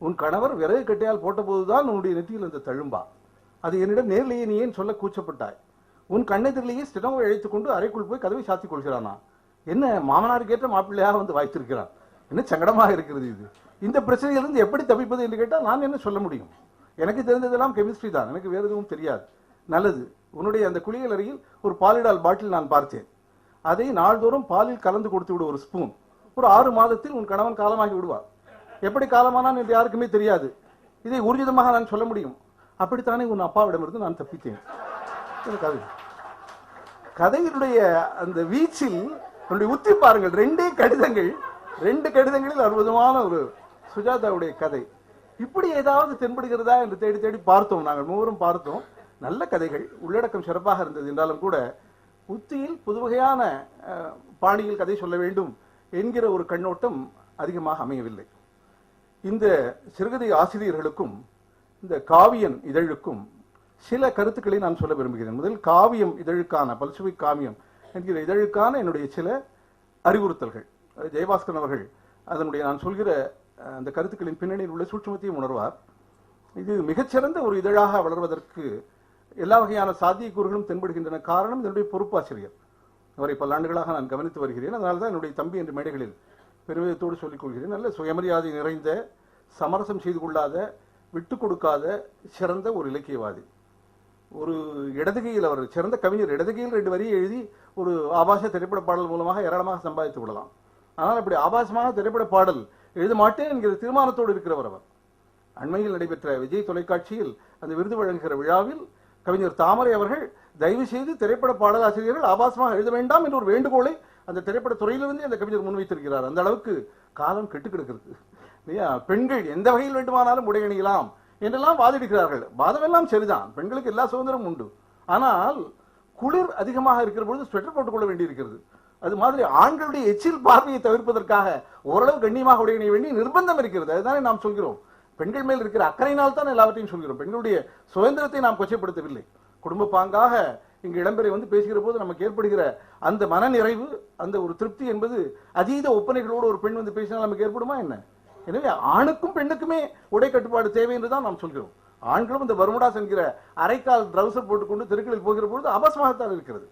உன் கணவர் விறகு கட்டையால் போட்டபோதுதான் உன்னுடைய நெற்றியில் அந்த தழும்பா. அது என்னிடம் நேரிலேயே நீ ஏன் சொல்ல கூச்சப்பட்டாய்? உன் கண்ணெதிரிலேயே ஸ்டெனோவை அழைத்துக் கொண்டு அறைக்குள் போய் கதவை சாத்திக் கொள்கிறானா? என்ன மாமனாருக்கு ஏற்ற மாப்பிள்ளையாக வந்து வாய்த்திருக்கிறான். என்ன சங்கடமாக இருக்கிறது இது. இந்த பிரச்சனையிலிருந்து எப்படி தப்பிப்பது என்று கேட்டால் நான் என்ன சொல்ல முடியும்? எனக்கு தெரிந்ததெல்லாம் கெமிஸ்ட்ரி தான். எனக்கு வேறு எதுவும் தெரியாது. நல்லது, உன்னுடைய அந்த குளியல் அறையில் ஒரு பாலிடால் பாட்டில் நான் பார்த்தேன். அதை நாள்தோறும் பாலில் கலந்து கொடுத்து விடு, ஒரு ஸ்பூன். ஒரு 6 மாதத்தில் உன் கணவன் காலமாகி விடுவார். எப்படி காலமானான் என்று யாருக்குமே தெரியாது. இதை ஊர்ஜிதமாக நான் சொல்ல முடியும். அப்படித்தானே உன் அப்பாவிடமிருந்து நான் தப்பித்தேன். கதையினுடைய அந்த வீச்சில் உத்தி பாருங்கள். 2 கடிதங்களில் அற்புதமான ஒரு சுஜாதாவுடைய கதை. இப்படி ஏதாவது தென்படுகிறதா என்று தேடி தேடி பார்த்தோம். நாங்கள் 3 பார்த்தோம். நல்ல கதைகள், உள்ளடக்கம் சிறப்பாக இருந்தது என்றாலும் கூட உத்தியில் புதுவகையான பாணியில் கதை சொல்ல வேண்டும் என்கிற ஒரு கண்ணோட்டம் அதிகமாக அமையவில்லை. இந்த சிறுகதை ஆசிரியர்களுக்கும் இந்த காவியன் இதழுக்கும் சில கருத்துக்களை நான் சொல்ல விரும்புகிறேன். முதல், காவியம் இதழுக்கான, பல்சுவை காவியம் என்கிற இதழுக்கான என்னுடைய சில அறிவுறுத்தல்கள். ஜெயபாஸ்கரன் அவர்கள் அதனுடைய நான் சொல்கிற அந்த கருத்துக்களின் பின்னணியில் உள்ள சூட்சுமத்தையும் உணர்வார். இது மிகச்சிறந்த ஒரு இதழாக வளர்வதற்கு எல்லா வகையான சாத்தியக்கூறுகளும் தென்படுகின்றன. காரணம் என்னுடைய பொறுப்பாசிரியர். அவரை பல ஆண்டுகளாக நான் கவனித்து வருகிறேன். அதனால தான் என்னுடைய தம்பி என்ற மேடைகளில் பெருமிதத்தோடு சொல்லிக் கொள்கிறேன். நல்ல சுயமரியாதை நிறைந்த, சமரசம் செய்து கொள்ளாத, விட்டு கொடுக்காத சிறந்த ஒரு இலக்கியவாதி. ஒரு இடதுகையில் அவர் சிறந்த கவிஞர். இடதுகையில் 2 வரியை எழுதி ஒரு ஆபாச திரைப்பட பாடல் மூலமாக ஏராளமாக சம்பாதித்து விடலாம். ஆனால் அப்படி ஆபாசமான திரைப்பட பாடல் எழுத மாட்டேன் என்கிற தீர்மானத்தோடு இருக்கிறவர் அவர். அண்மையில் நடைபெற்ற விஜய் தொலைக்காட்சியில் அந்த விருது வழங்குகிற விழாவில் கவிஞர் தாமரை அவர்கள் தயவு செய்து திரைப்பட பாடலாசிரியர்கள் ஆபாசமாக எழுத வேண்டாம் என்ற ஒரு வேண்டுகோளை அந்த திரைப்பட துறையிலிருந்து அந்த கவிஞர் முன்வைத்திருக்கிறார். அந்த அளவுக்கு காலம் கெட்டு கிடக்கிறது இல்லையா? பெண்கள் எந்த வகையில் வேண்டுமானாலும் உடை அணியலாம் என்றெல்லாம் வாதிடுகிறார்கள். வாதமெல்லாம் சரிதான், பெண்களுக்கு எல்லா சுதந்திரமும் உண்டு. ஆனால் குளிர் அதிகமாக இருக்கிற பொழுது ஸ்வெட்டர் போட்டுக்கொள்ள வேண்டியிருக்கிறது. அது மாதிரி ஆண்களுடைய எச்சில் பார்வையை தவிர்ப்பதற்காக ஓரளவு கண்ணியமாக உடை அணிய வேண்டிய நிர்பந்தம் இருக்கிறது. அதுதானே நாம் சொல்கிறோம். பெண்கள் மேல் இருக்கிற அக்கறையினால் தான் எல்லாவற்றையும் சொல்கிறோம். பெண்களுடைய சுதந்திரத்தை நாம் கொச்சைப்படுத்தவில்லை. குடும்ப பாங்காக இங்கு இடம்பெறை வந்து பேசுகிற போது நமக்கு ஏற்படுகிற அந்த மன நிறைவு, அந்த ஒரு திருப்தி என்பது அதீத ஒப்பனைகளோடு ஒரு பெண் வந்து பேசினால் நமக்கு ஏற்படுமா என்ன? எனவே ஆணுக்கும் பெண்ணுக்குமே உடை கட்டுப்பாடு தேவை என்றுதான் நாம் சொல்கிறோம். ஆண்களும் இந்த பர்முடாஸ் என்கிற அரைக்கால் ட்ரவுசர் போட்டுக்கொண்டு தெருக்களில் போகிற பொழுது அபசமாகத்தான் இருக்கிறது.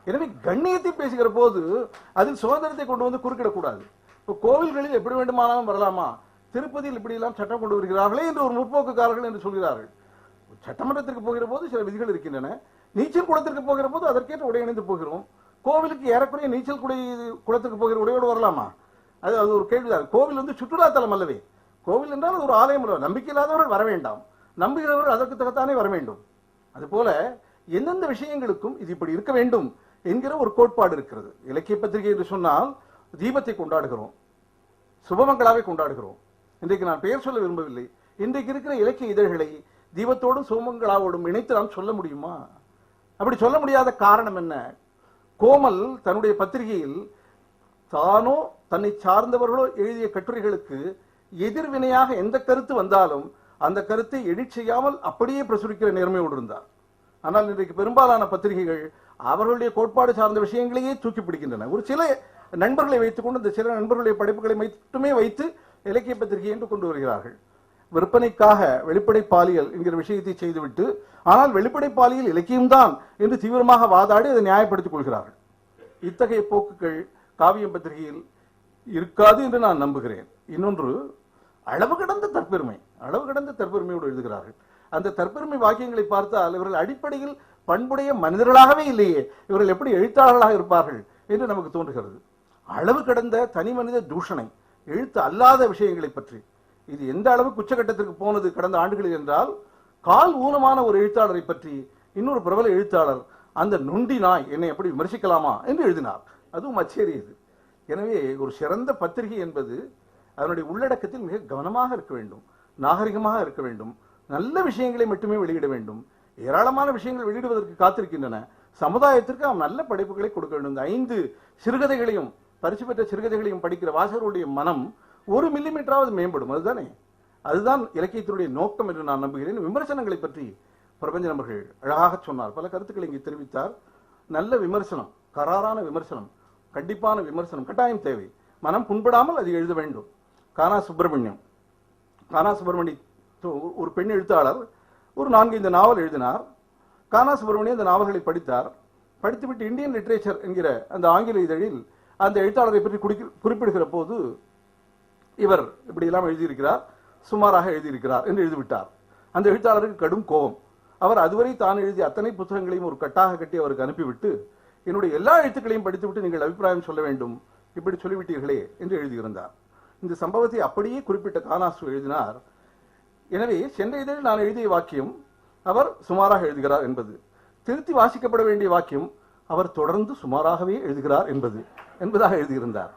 எனவே கண்ணியத்தை பேசுகிற போது அதில் சுதந்திரத்தை கொண்டு வந்து குறுக்கிடக்கூடாது. இப்போ கோவில்களில் எப்படி வேண்டுமானாலும் வரலாமா, திருப்பதியில் இப்படி எல்லாம் சட்டம் கொண்டு வருகிறார்களே என்று ஒரு முற்போக்குக்காரர்கள் என்று சொல்கிறார்கள். சட்டமன்றத்திற்கு போகிற போது சில விதிகள் இருக்கின்றன. நீச்சல் குளத்திற்கு போகிற போது அதற்கேற்ற உடை அணிந்து போகிறோம். கோவிலுக்கு ஏறக்குறைய நீச்சல் குளத்திற்கு போகிற உடையோடு வரலாமா? அது ஒரு கேள்விதான். கோவில் வந்து சுற்றுலா தலம் அல்லவே. கோவில் என்றால் ஒரு ஆலயம். நம்பிக்கை இல்லாதவர்கள் வர வேண்டாம், நம்புகிறவர்கள் அதற்கு தகத்தானே வர வேண்டும். அதுபோல எந்தெந்த விஷயங்களுக்கும் இது இப்படி இருக்க வேண்டும் என்கிற ஒரு கோட்பாடு இருக்கிறது. இலக்கிய பத்திரிகை என்று சொன்னால் தீபத்தை கொண்டாடுகிறோம், சுபமங்களாவை கொண்டாடுகிறோம். இன்றைக்கு நான் பெயர் சொல்ல விரும்பவில்லை. இன்றைக்கு இருக்கிற இலக்கிய இதழ்களை தீபத்தோடும் சுபமங்களாவோடும் இணைத்து நாம் சொல்ல முடியுமா? அப்படி சொல்ல முடியாத காரணம் என்ன? கோமல் தன்னுடைய பத்திரிகையில் தானோ தன்னை சார்ந்தவர்களோ எழுதிய கட்டுரைகளுக்கு எதிர்வினையாக எந்த கருத்து வந்தாலும் அந்த கருத்தை எடிட் செய்யாமல் அப்படியே பிரசுரிக்கிற நேர்மையோடு இருந்தார். ஆனால் இன்றைக்கு பெரும்பாலான பத்திரிகைகள் அவர்களுடைய கோட்பாடு சார்ந்த விஷயங்களையே தூக்கி பிடிக்கின்றன. ஒரு சில நண்பர்களை வைத்துக் கொண்டு இந்த சில நண்பர்களுடைய படைப்புகளை மட்டுமே வைத்து இலக்கிய பத்திரிகை என்று கொண்டு வருகிறார்கள். விற்பனைக்காக வெளிப்படை பாலியல் என்கிற விஷயத்தை செய்துவிட்டு, ஆனால் வெளிப்படை பாலியல் இலக்கியம்தான் என்று தீவிரமாக வாதாடி அதை நியாயப்படுத்திக் கொள்கிறார்கள். இத்தகைய போக்குகள் காவியம் பத்திரிகையில் இருக்காது என்று நான் நம்புகிறேன். இன்னொன்று, அளவு கடந்த தற்பெருமையோடு எழுதுகிறார்கள். அந்த தற்பெருமை வாக்கியங்களை பார்த்தால் இவர்கள் அடிப்படையில் பண்புடைய மனிதர்களாகவே இல்லையே, இவர்கள் எப்படி எழுத்தாளர்களாக இருப்பார்கள் என்று நமக்கு தோன்றுகிறது. அளவு கடந்த தனி மனித தூஷணை, எழுத்து அல்லாத விஷயங்களை பற்றி இது எந்த அளவுக்கு உச்சகட்டத்திற்கு போனது கடந்த ஆண்டுகளில் என்றால், கால் ஊனமான ஒரு எழுத்தாளரை பற்றி இன்னொரு பிரபல எழுத்தாளர் அந்த நொண்டி நாய் என்னை எப்படி விமர்சிக்கலாமா என்று எழுதினார். அதுவும் அச்சேரியது. எனவே ஒரு சிறந்த பத்திரிகை என்பது அதனுடைய உள்ளடக்கத்தில் மிக கவனமாக இருக்க வேண்டும், நாகரிகமாக இருக்க வேண்டும், நல்ல விஷயங்களை மட்டுமே வெளியிட வேண்டும். ஏராளமான விஷயங்கள் வெளியிடுவதற்கு காத்திருக்கின்றன. சமுதாயத்திற்கு நாம் நல்ல படைப்புகளை கொடுக்க வேண்டும். இந்த 5 சிறுகதைகளையும் பரிசு பெற்ற சிறுகதைகளையும் படிக்கிற வாசகருடைய மனம் 1 மில்லிமீட்டராவது மேம்படும். அதுதான் இலக்கியத்தினுடைய நோக்கம் என்று நான் நம்புகிறேன். விமர்சனங்களை பற்றி பிரபஞ்சன் அவர்கள் அழகாக சொன்னார். பல கருத்துக்களை இங்கே தெரிவித்தார். நல்ல விமர்சனம், கராரான விமர்சனம், கண்டிப்பான விமர்சனம் கட்டாயம் தேவை. மனம் புண்படாமல் அது எழுத வேண்டும். கானா சுப்பிரமணியம் ஒரு பெண் எழுத்தாளர் ஒரு 4-5 நாவல் எழுதினார். கானா சுப்பிரமணியம் அந்த நாவல்களை படித்தார். படித்துவிட்டு இந்தியன் லிட்ரேச்சர் என்கிற அந்த ஆங்கில இதழில் அந்த எழுத்தாளரை பற்றி குறிப்பிடுகிற போது, இவர் இப்படி எல்லாம் எழுதியிருக்கிறார், சுமாராக எழுதியிருக்கிறார் என்று எழுதிவிட்டார். அந்த எழுத்தாளருக்கு கடும் கோபம். அவர் அதுவரை தான் எழுதிய அத்தனை புத்தகங்களையும் ஒரு கட்டாக கட்டி அவருக்கு அனுப்பிவிட்டு, என்னுடைய எல்லா எழுத்துக்களையும் படித்துவிட்டு நீங்கள் அபிப்பிராயம் சொல்ல வேண்டும், இப்படி சொல்லிவிட்டீர்களே என்று எழுதியிருந்தார். இந்த சம்பவத்தை அப்படியே குறிப்பிட்ட கானாசு எழுதினார். எனவே சென்ற இதழில் நான் எழுதிய வாக்கியம் அவர் சுமாராக எழுதுகிறார் என்பது, திருத்தி வாசிக்கப்பட வேண்டிய வாக்கியம் அவர் தொடர்ந்து சுமாராகவே எழுதுகிறார் என்பதாக எழுதியிருந்தார்.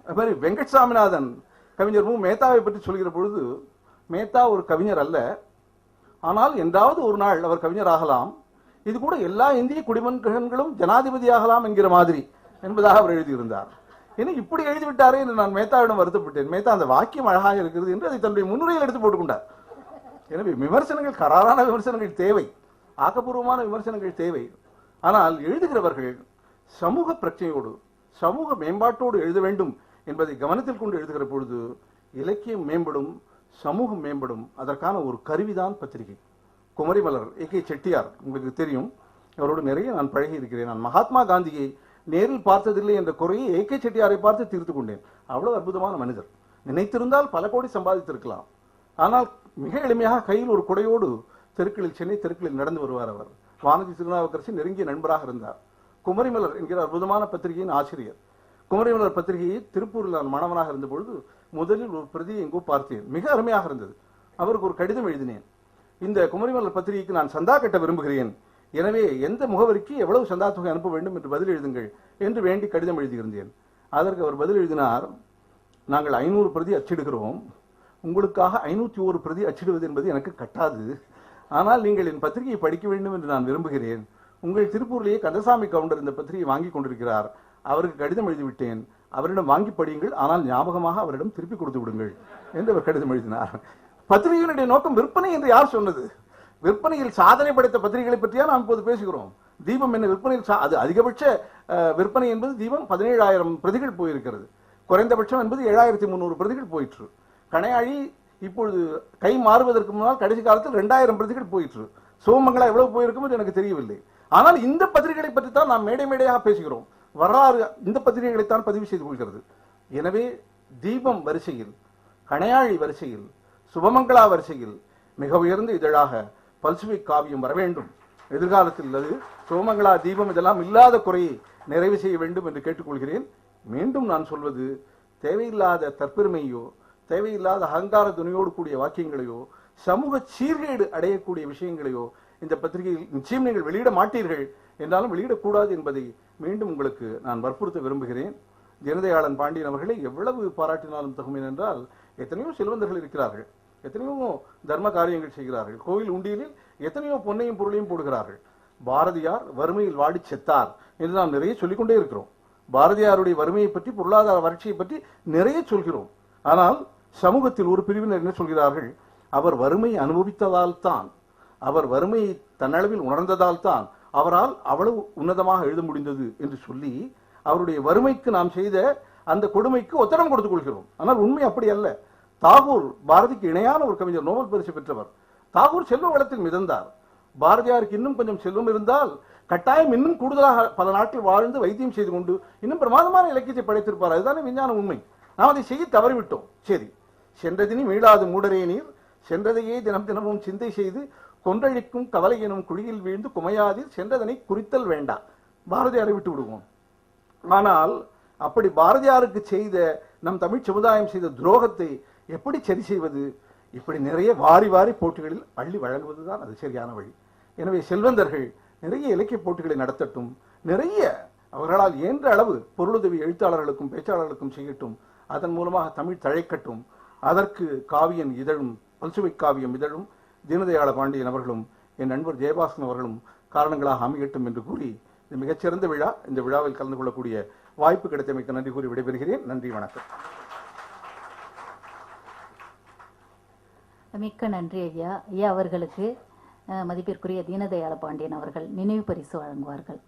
அது வெங்கட் சாமிநாதன் கவிஞர் மு மேத்தாவை பற்றி சொல்கிற பொழுது, மேத்தா ஒரு கவிஞர் அல்ல, ஆனால் என்றாவது ஒரு நாள் அவர் கவிஞர் ஆகலாம், இது கூட எல்லா இந்திய குடிமகன்களும் ஜனாதிபதி ஆகலாம் என்கிற மாதிரி என்பதாக அவர் எழுதியிருந்தார். ஏன்னா இப்படி எழுதிவிட்டாரே என்று நான் மேத்தாவிடம் வருத்தப்பட்டேன். மேத்தா அந்த வாக்கியம் அழகாக இருக்கிறது என்று அதை தன்னுடைய முன்னுரையில் எடுத்து போட்டுக்கொண்டார். எனவே விமர்சனங்கள், கராரான விமர்சனங்கள் தேவை, ஆக்கப்பூர்வமான விமர்சனங்கள் தேவை. ஆனால் எழுதுகிறவர்கள் சமூக பிரச்சனையோடு, சமூக மேம்பாட்டோடு எழுத வேண்டும் என்பதை கவனத்தில் கொண்டு எழுதுகிற பொழுது இலக்கியம் மேம்படும், சமூகம் மேம்படும், அதற்கான ஒரு கருவிதான் பத்திரிகை. குமரிமலர் ஏ.கே. செட்டியார் உங்களுக்கு தெரியும், அவரோடு நிறைய நான் பழகி இருக்கிறேன். நான் மகாத்மா காந்தியை நேரில் பார்த்ததில்லை என்ற குறையை ஏ.கே. செட்டியாரை பார்த்து தீர்த்து கொண்டேன். அவ்வளவு அற்புதமான மனிதர். நினைத்திருந்தால் பல கோடி சம்பாதித்திருக்கலாம். ஆனால் மிக எளிமையாக கையில் ஒரு குடையோடு தெருக்களில், சென்னை தெருக்களில் நடந்து வருவார். அவர் வானதி திருநாவுக்கரசு நெருங்கிய நண்பராக இருந்தார். குமரிமலர் என்கிற அற்புதமான பத்திரிகையின் ஆசிரியர். குமரிமலர் பத்திரிகையை திருப்பூரில் நான் மாணவனாக இருந்த பொழுது முதலில் ஒரு பிரதியை எங்கோ பார்த்தேன். மிக அருமையாக இருந்தது. அவருக்கு ஒரு கடிதம் எழுதினேன். இந்த குமரிமலர் பத்திரிகைக்கு நான் சந்தா கட்ட விரும்புகிறேன், எனவே எந்த முகவரிக்கு எவ்வளவு சந்தா தொகை அனுப்ப வேண்டும் என்று பதில் எழுதுங்கள் என்று வேண்டி கடிதம் எழுதியிருந்தேன். அதற்கு அவர் பதில் எழுதினார், நாங்கள் 500 பிரதி அச்சிடுகிறோம், உங்களுக்காக 501 பிரதி அச்சிடுவது என்பது எனக்கு கட்டாது. ஆனால் நீங்கள் என் பத்திரிகையை படிக்க வேண்டும் என்று நான் விரும்புகிறேன். உங்கள் திருப்பூரிலேயே கந்தசாமி கவுண்டர் இந்த பத்திரிகையை வாங்கி கொண்டிருக்கிறார், அவருக்கு கடிதம் எழுதிவிட்டேன், அவரிடம் வாங்கி படியுங்கள், ஆனால் ஞாபகமாக அவரிடம் திருப்பி கொடுத்து விடுங்கள் என்று அவர் கடிதம் எழுதினார். பத்திரிகையினுடைய நோக்கம் விற்பனை என்று யார் சொன்னது? விற்பனையில் சாதனை படைத்த பத்திரிகைகளை பற்றியா நாம் இப்போது பேசுகிறோம். தீபம் என்ன விற்பனையில் அது அதிகபட்ச விற்பனை என்பது தீபம் 17,000 பிரதிகள் போயிருக்கிறது. குறைந்தபட்சம் என்பது 7,300 பிரதிகள் போயிற்று. கணையாழி இப்பொழுது கை மாறுவதற்கு முன்னால் கடைசி காலத்தில் 2,000 பிரதிகள் போயிற்று. சோமங்களா எவ்வளவு போயிருக்கும் என்று எனக்கு தெரியவில்லை. ஆனால் இந்த பத்திரிகைகளை பற்றி தான் நாம் மேடை மேடையாக பேசுகிறோம். வரலாறு இந்த பத்திரிகைகளைத்தான் பதிவு செய்து கொள்கிறது. எனவே தீபம் வரிசையில், கணையாழி வரிசையில், சுபமங்களா வரிசையில் மிக உயர்ந்த இதழாக பல்சுவை காவியம் வர வேண்டும். எதிர்காலத்தில் அது சுபமங்களா, தீபம் இதெல்லாம் இல்லாத குறையை நிறைவு செய்ய வேண்டும் என்று கேட்டுக்கொள்கிறேன். மீண்டும் நான் சொல்வது, தேவையில்லாத தற்பெருமையோ, தேவையில்லாத அகங்கார துணியோடு கூடிய வாக்கியங்களையோ, சமூக சீர்கேடு அடையக்கூடிய விஷயங்களையோ இந்த பத்திரிகையில் நிச்சயம் நீங்கள் வெளியிட மாட்டீர்கள், என்றாலும் வெளியிடக்கூடாது என்பதை மீண்டும் உங்களுக்கு நான் வற்புறுத்த விரும்புகிறேன். தீனதயாளன் பாண்டியன் அவர்களை எவ்வளவு பாராட்டினாலும் தகுமேன் என்றால், எத்தனையோ செல்வந்தர்கள் இருக்கிறார்கள், எத்தனையோ தர்ம காரியங்கள் செய்கிறார்கள், கோயில் உண்டியலில் எத்தனையோ பொன்னையும் பொருளையும் போடுகிறார்கள். பாரதியார் வறுமையில் வாடி செத்தார் என்று நாம் நிறைய சொல்லிக்கொண்டே இருக்கிறோம். பாரதியாருடைய வறுமையை பற்றி, பொருளாதார வறட்சியை பற்றி நிறைய சொல்கிறோம். ஆனால் சமூகத்தில் ஒரு பிரிவினர் என்ன சொல்கிறார்கள்? அவர் வறுமை அனுபவித்ததால் தான், அவர் வறுமையை தன்னளவில் உணர்ந்ததால் தான் அவரால் அவ்வளவு உன்னதமாக எழுத முடிந்தது என்று சொல்லி அவருடைய வறுமைக்கு நாம் செய்த அந்த கொடுமைக்கு ஒத்தடம் கொடுத்துக் கொள்கிறோம். ஆனால் உண்மை அப்படி அல்ல. தாகூர் பாரதிக்கு இணையான ஒரு கவிஞர், நோபல் பரிசு பெற்றவர். தாகூர் செல்வ வளத்தில் மிதந்தார். பாரதியாருக்கு இன்னும் கொஞ்சம் செல்வம் இருந்தால் கட்டாயம் இன்னும் கூடுதலாக பல நாட்கள் வாழ்ந்து வைத்தியம் செய்து கொண்டு இன்னும் பிரமாதமான இலக்கியத்தை படைத்திருப்பார். அதுதானே விஞ்ஞான உண்மை. நாம் அதை செய்ய தவறிவிட்டோம். சரி, சென்றதினி மீளாது மூடரே நீர், சென்றதையே தினம் தினமும் சிந்தை செய்து கொன்றழிக்கும் கவலை எனும் குழியில் வீழ்ந்து குமையாதில் சென்றதனை குறித்தல் வேண்டாம். பாரதியாரை விட்டு விடுவோம். ஆனால் அப்படி பாரதியாருக்கு செய்த நம் தமிழ் சமுதாயம் செய்த துரோகத்தை எப்படி சரி செய்வது? இப்படி நிறைய வாரி வாரி போட்டிகளில் அள்ளி வழங்குவதுதான் அது சரியான வழி. எனவே செல்வந்தர்கள் நிறைய இலக்கிய போட்டிகளை நடத்தட்டும், நிறைய அவர்களால் இயன்ற அளவு பொருளுதவி எழுத்தாளர்களுக்கும் பேச்சாளர்களுக்கும் செய்யட்டும். அதன் மூலமாக தமிழ் தழைக்கட்டும். அதற்கு காவியன் இதழும், பல்சுவை காவியம் இதழும், தீனதயாள பாண்டியன் அவர்களும் என் நண்பர் ஜெயபாஸ்கன் அவர்களும் காரணங்களாக அமையட்டும் என்று கூறி, இது மிகச்சிறந்த விழா. இந்த விழாவில் கலந்து கொள்ளக்கூடிய வாய்ப்பு கிடைத்தமைக்கு நன்றி கூறி விடைபெறுகிறேன். நன்றி, வணக்கம். மிக்க நன்றி ஐயா. ஐயா அவர்களுக்கு மதிப்பிற்குரிய தீனதயாள பாண்டியன் அவர்கள் நினைவு பரிசு வழங்குவார்கள்.